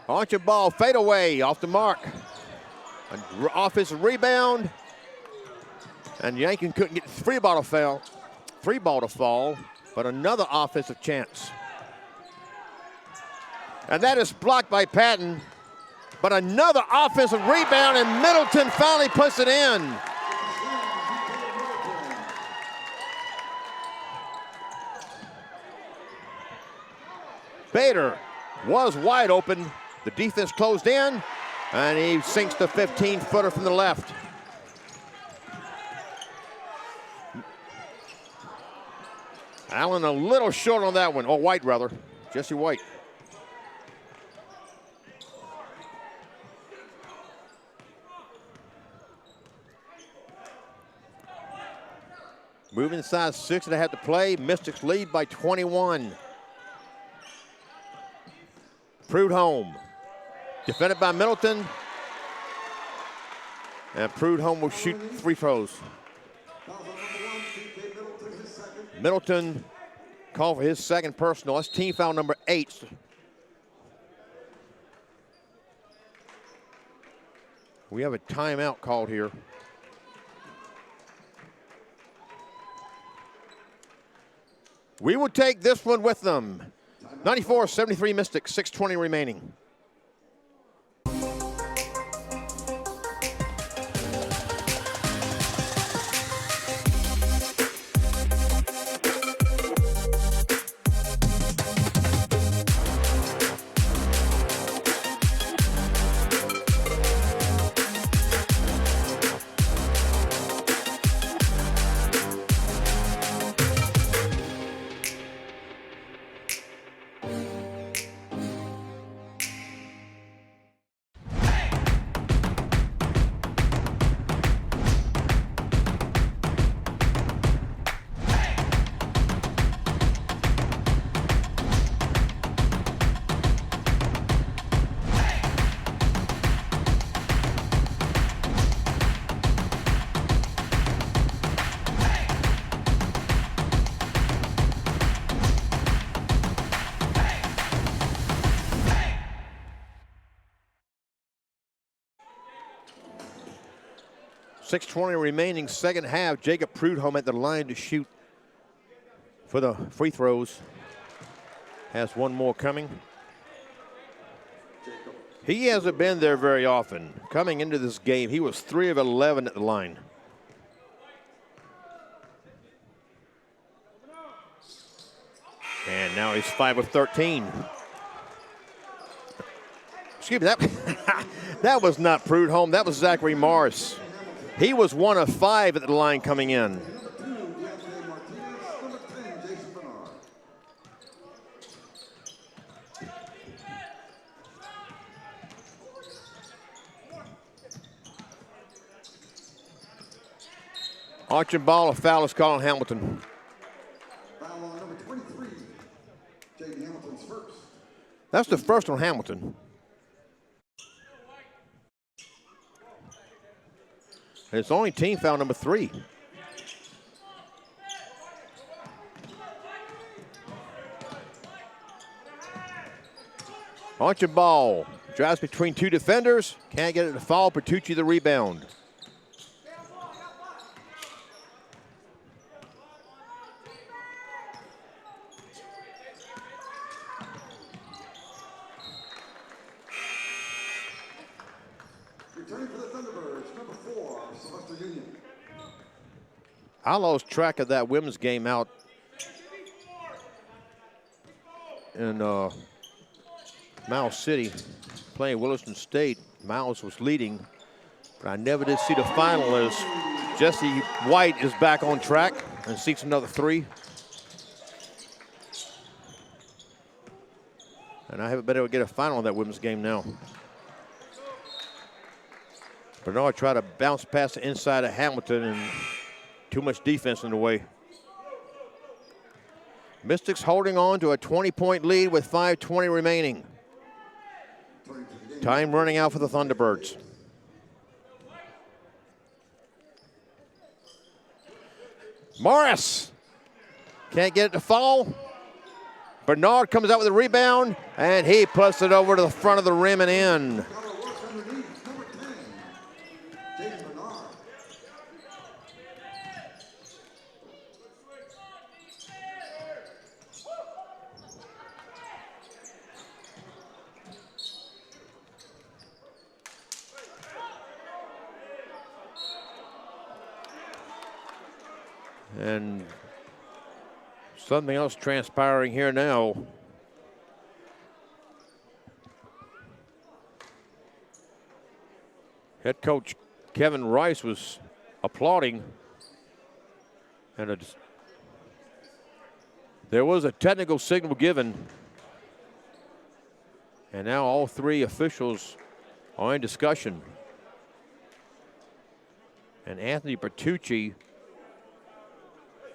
Archambault fade away off the mark. An offensive rebound. And Yankin couldn't get the free ball to fall, but another offensive chance. And that is blocked by Patton, but another offensive rebound, and Middleton finally puts it in. Bader was wide open. The defense closed in, and he sinks the 15-footer from the left. Allen a little short on that one. Oh, White rather. Jesse White. Moving inside 6.5 to play. Mystics lead by 21. Prudhomme. Defended by Middleton. And Prudhomme will shoot free throws. Middleton called for his second personal. That's team foul number 8. We have a timeout called here. We will take this one with them. 94-73 Mystics, 6:20 remaining. .620 remaining, second half. Jacob Prudhomme at the line to shoot for the free throws. Has one more coming. He hasn't been there very often. Coming into this game, he was 3 of 11 at the line. And now he's 5 of 13. Excuse me, that was not Prudhomme. That was Zachary Morris. He was 1 of 5 at the line coming in. Archambault, a foul is called on Hamilton. Foul on number 23, Jaden Hamilton's first. That's the first on Hamilton. And it's only team foul number 3. Launching ball. Drives between 2 defenders. Can't get it to fall. Bertucci the rebound. Returning for the Thunderbirds, number 4, Sylvester Union. I lost track of that women's game out in Miles City, playing Williston State. Miles was leading, but I never did see the final as Jesse White is back on track and seeks another 3. And I haven't been able to get a final on that women's game now. Bernard tried to bounce past the inside of Hamilton, and too much defense in the way. Mystics holding on to a 20-point lead with 5:20 remaining. Time running out for the Thunderbirds. Morris can't get it to fall. Bernard comes out with a rebound, and he puts it over to the front of the rim and in. And something else transpiring here now. Head coach Kevin Rice was applauding, and there was a technical signal given, and now all 3 officials are in discussion. And Anthony Bertucci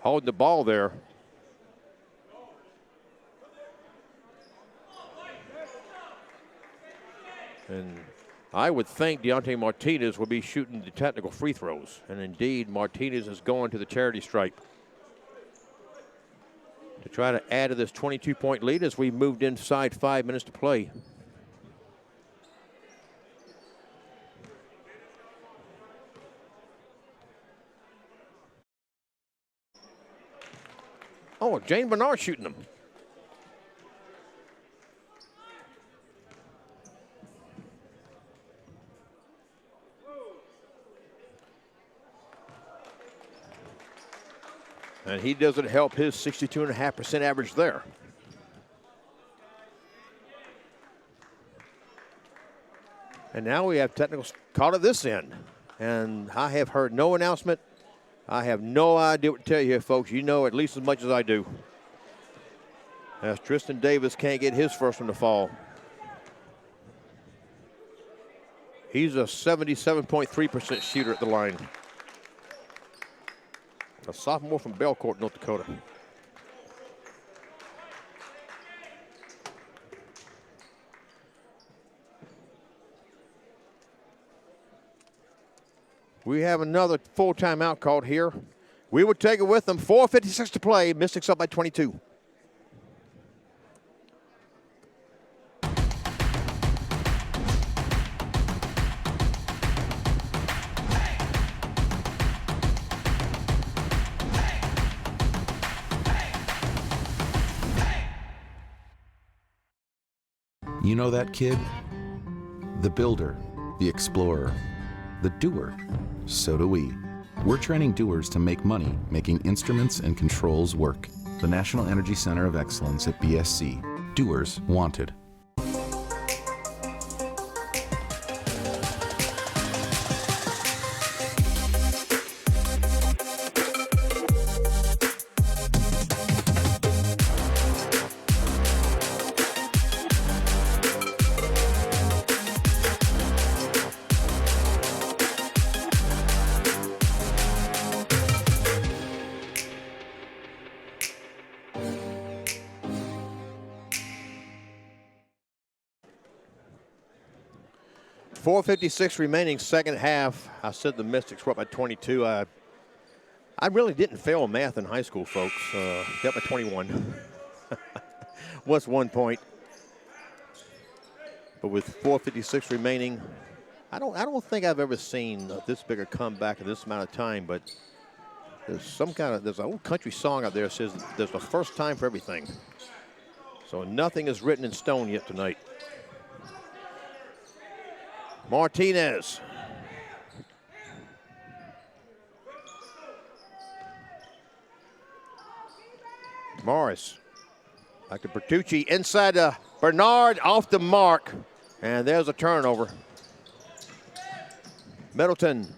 holding the ball there. And I would think Deontay Martinez will be shooting the technical free throws. And indeed, Martinez is going to the charity stripe to try to add to this 22-point lead as we moved inside 5 minutes to play. Oh, Jane Bernard shooting them. And he doesn't help his 62.5% average there. And now we have technicals caught at this end. And I have heard no announcement. I have no idea what to tell you here, folks. You know at least as much as I do. As Tristan Davis can't get his first one to fall. He's a 77.3% shooter at the line. A sophomore from Belcourt, North Dakota. We have another full timeout called here. We will take it with them. 4:56 to play. Mystics up by 22. You know that kid? The builder, the explorer, the doer. So do we. We're training doers to make money, making instruments and controls work. The National Energy Center of Excellence at BSC. Doers wanted. 4:56 remaining, second half. I said the Mystics were up by 22. I really didn't fail math in high school, folks. Up by 21. What's 1 point? But with 4:56 remaining, I don't think I've ever seen this big a comeback in this amount of time. But there's an old country song out there that says there's a first time for everything. So nothing is written in stone yet tonight. Martinez. Morris. Back to Bertucci. Inside to Bernard, off the mark. And there's a turnover. Middleton.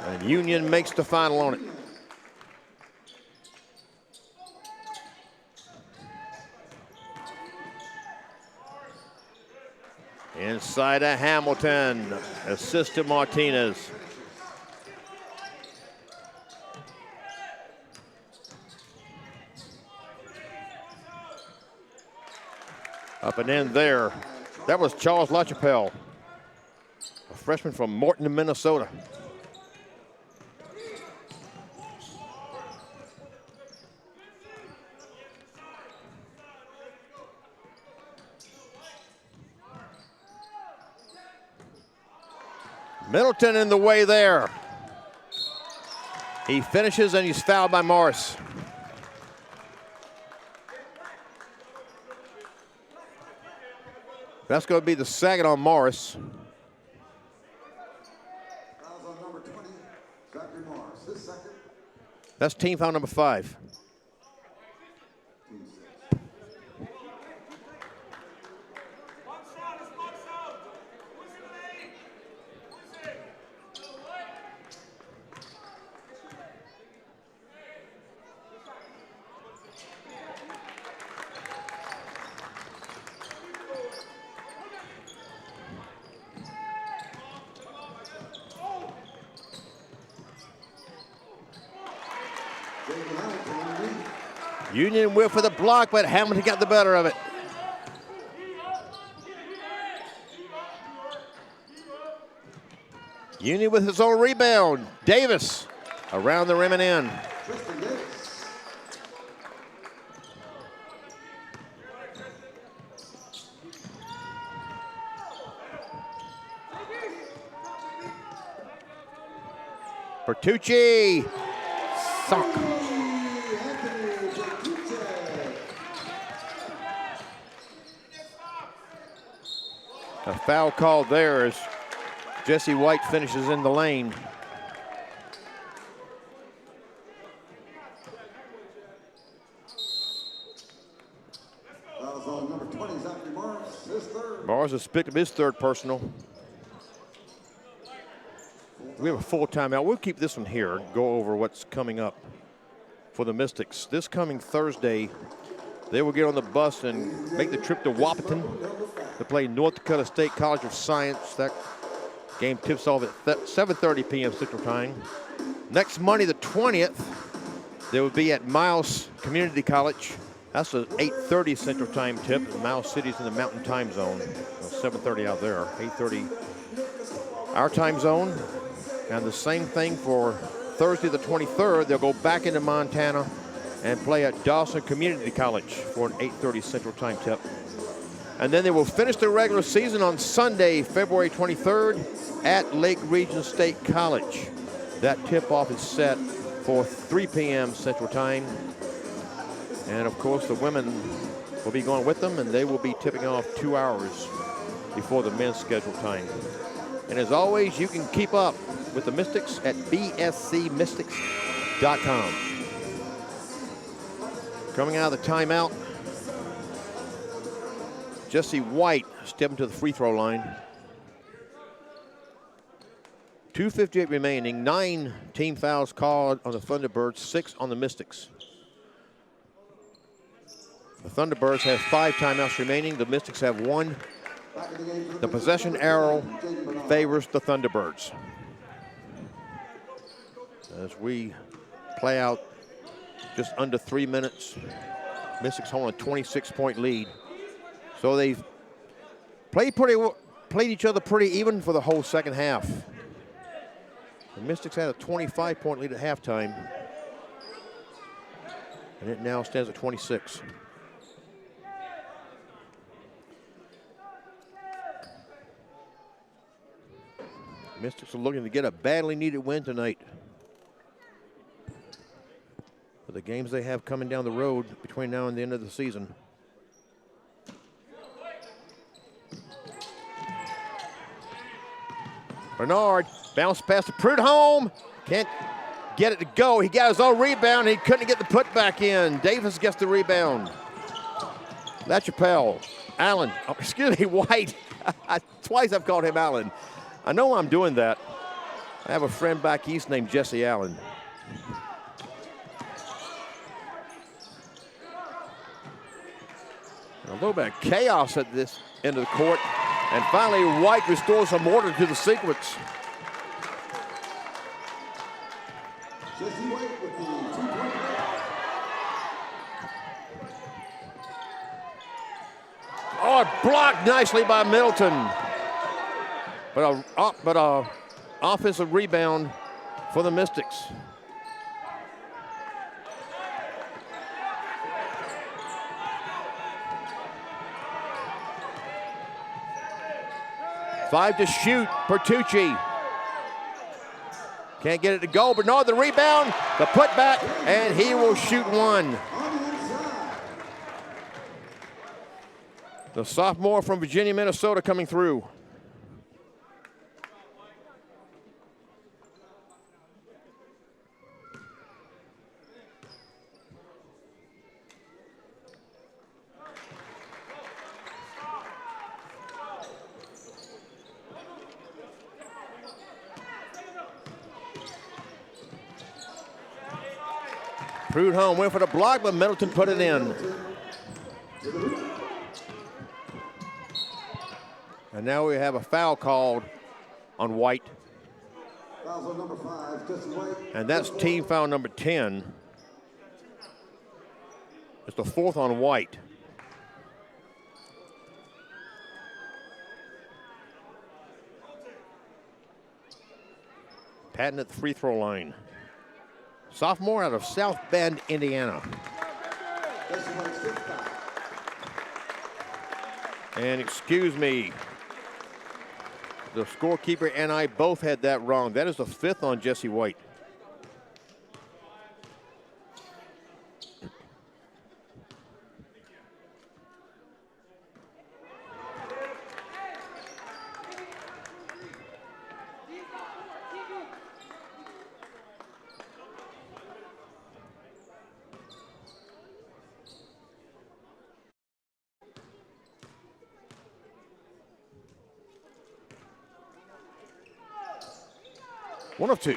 And Union makes the final on it. Inside to Hamilton. Assist to Martinez. Up and in there. That was Charles LaChapelle, a freshman from Morton, Minnesota. Middleton in the way there. He finishes and he's fouled by Morris. That's going to be the second on Morris. Fouls on number 20, Zachary Morris. His second. That's team foul number 5. Union went for the block, but Hamilton got the better of it. Union with his own rebound. Davis around the rim and in. Bertucci. Sock. A foul called there as Jesse White finishes in the lane. Fouls on number 20, Zachary Morris. His third. Morris has picked up his third personal. We have a full timeout. We'll keep this one here and go over what's coming up for the Mystics. This coming Thursday, they will get on the bus and make the trip to Wahpeton to play North Dakota State College of Science. That game tips off at 7:30 p.m. Central Time. Next Monday, the 20th, they will be at Miles Community College. That's an 8:30 Central Time tip. Miles City's in the Mountain Time Zone. So 7:30 out there, 8:30 our time zone. And the same thing for Thursday, the 23rd. They'll go back into Montana and play at Dawson Community College for an 8:30 Central Time tip. And then they will finish their regular season on Sunday, February 23rd at Lake Region State College. That tip-off is set for 3 p.m. Central Time. And, of course, the women will be going with them, and they will be tipping off 2 hours before the men's scheduled time. And, as always, you can keep up with the Mystics at bscmystics.com. Coming out of the timeout, Jesse White stepping to the free throw line. 2:58 remaining, 9 team fouls called on the Thunderbirds, 6 on the Mystics. The Thunderbirds have 5 timeouts remaining. The Mystics have 1. The possession arrow favors the Thunderbirds. As we play out just under 3 minutes, Mystics holding a 26-point lead. So they've played pretty played each other pretty even for the whole second half. The Mystics had a 25-point lead at halftime, and it now stands at 26. Mystics are looking to get a badly needed win tonight. For the games they have coming down the road between now and the end of the season. Bernard bounce pass to Prudhomme. Can't get it to go. He got his own rebound. He couldn't get the putback in. Davis gets the rebound. LaChapelle. Allen. Oh, excuse me, White. Twice I've called him Allen. I know I'm doing that. I have a friend back east named Jesse Allen. A little bit of chaos at this end of the court. And finally, White restores some order to the sequence. Jesse White with the 2-point. Oh, blocked nicely by Middleton. But a offensive rebound for the Mystics. Five to shoot, Bertucci. Can't get it to go, Bernard the rebound, the putback, and he will shoot one. The sophomore from Virginia, Minnesota coming through. Prudhomme went for the block, but Middleton put it in. And now we have a foul called on White. Foul on number 5, Jesse White. And that's team foul number 10. It's the fourth on White. Patton at the free throw line. Sophomore out of South Bend, Indiana. And excuse me, the scorekeeper and I both had that wrong. That is the fifth on Jesse White. One of two.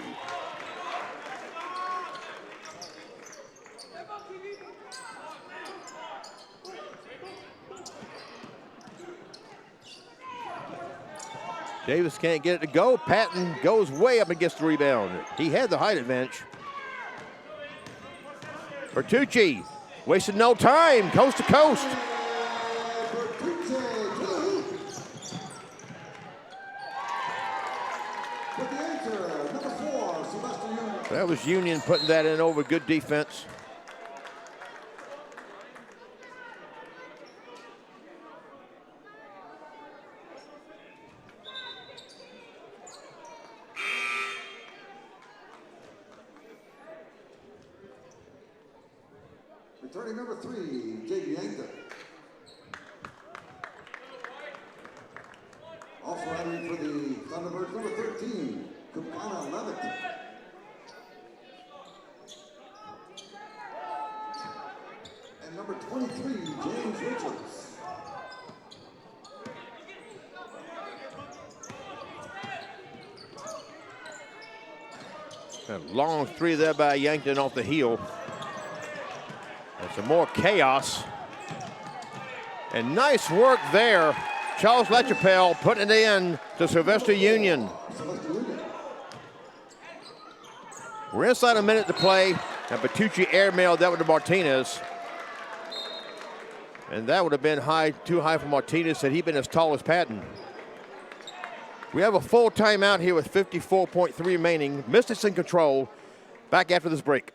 Davis can't get it to go. Patton goes way up and gets the rebound. He had the height advantage. Bertucci wasted no time, coast to coast. That was Union putting that in over good defense. Returning number 3, J.B. Yankton. Also adding for the Thunderbirds, number 13, Kupana Levitt. And number 23, James Richards. A long three there by Yankton off the heel. And some more chaos. And nice work there. Charles LaChapelle putting it in to Sylvester Union. We're inside a minute to play. And Bertucci airmailed that one to Martinez. And that would have been high, too high for Martinez had he been as tall as Patton. We have a full timeout here with 54.3 remaining. Mystics in control. Back after this break.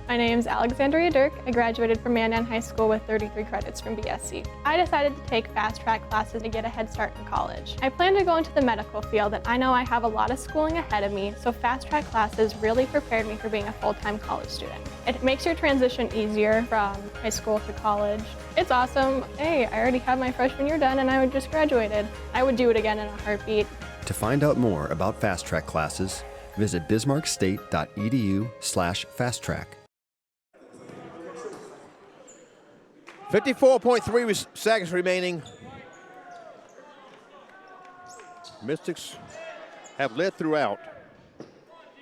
My name is Alexandria Dirk. I graduated from Mandan High School with 33 credits from BSc. I decided to take fast track classes to get a head start in college. I plan to go into the medical field, and I know I have a lot of schooling ahead of me, so fast track classes really prepared me for being a full-time college student. It makes your transition easier from high school to college. It's awesome. Hey, I already have my freshman year done and I just graduated. I would do it again in a heartbeat. To find out more about fast track classes, visit bismarckstate.edu/fasttrack. 54.3 seconds remaining. Mystics have led throughout.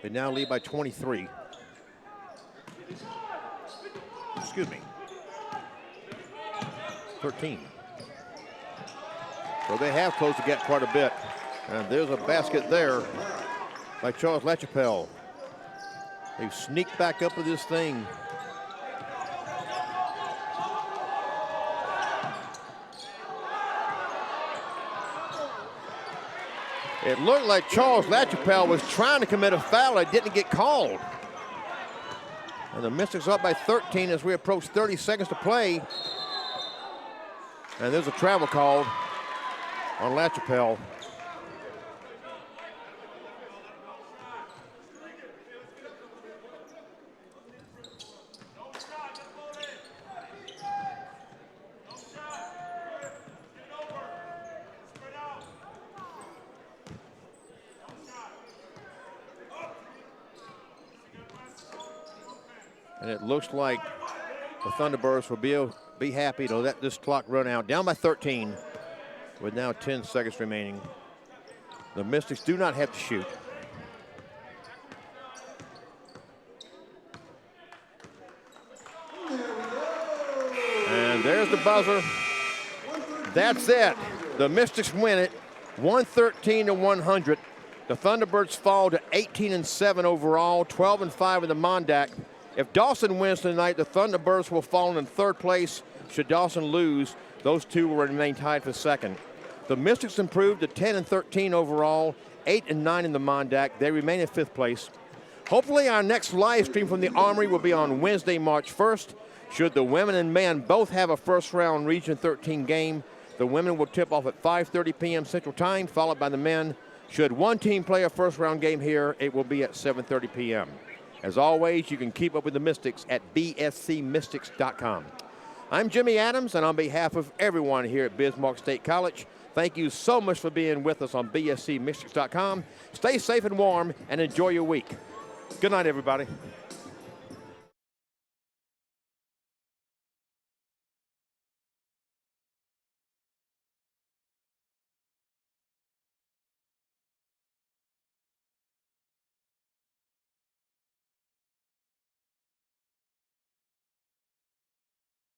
They now lead by 23. Excuse me. 13. So they have closed the gap quite a bit. And there's a basket there by Charles LaChapelle. They've sneaked back up with this thing. It looked like Charles LaChapelle was trying to commit a foul. It didn't get called. And the Mystics up by 13 as we approach 30 seconds to play. And there's a travel called on LaChapelle. And it looks like the Thunderbirds will be happy to let this clock run out. Down by 13 with now 10 seconds remaining. The Mystics do not have to shoot. And there's the buzzer. That's it. The Mystics win it 113-100. The Thunderbirds fall to 18-7 overall, 12-5 in the Mondac. If Dawson wins tonight, the Thunderbirds will fall in third place. Should Dawson lose, those two will remain tied for second. The Mystics improved to 10-13 overall, 8-9 in the Mondac. They remain in fifth place. Hopefully our next live stream from the Armory will be on Wednesday, March 1st. Should the women and men both have a first-round Region 13 game, the women will tip off at 5:30 p.m. Central Time, followed by the men. Should one team play a first-round game here, it will be at 7:30 p.m. As always, you can keep up with the Mystics at bscmystics.com. I'm Jimmy Adams, and on behalf of everyone here at Bismarck State College, thank you so much for being with us on bscmystics.com. Stay safe and warm, and enjoy your week. Good night, everybody.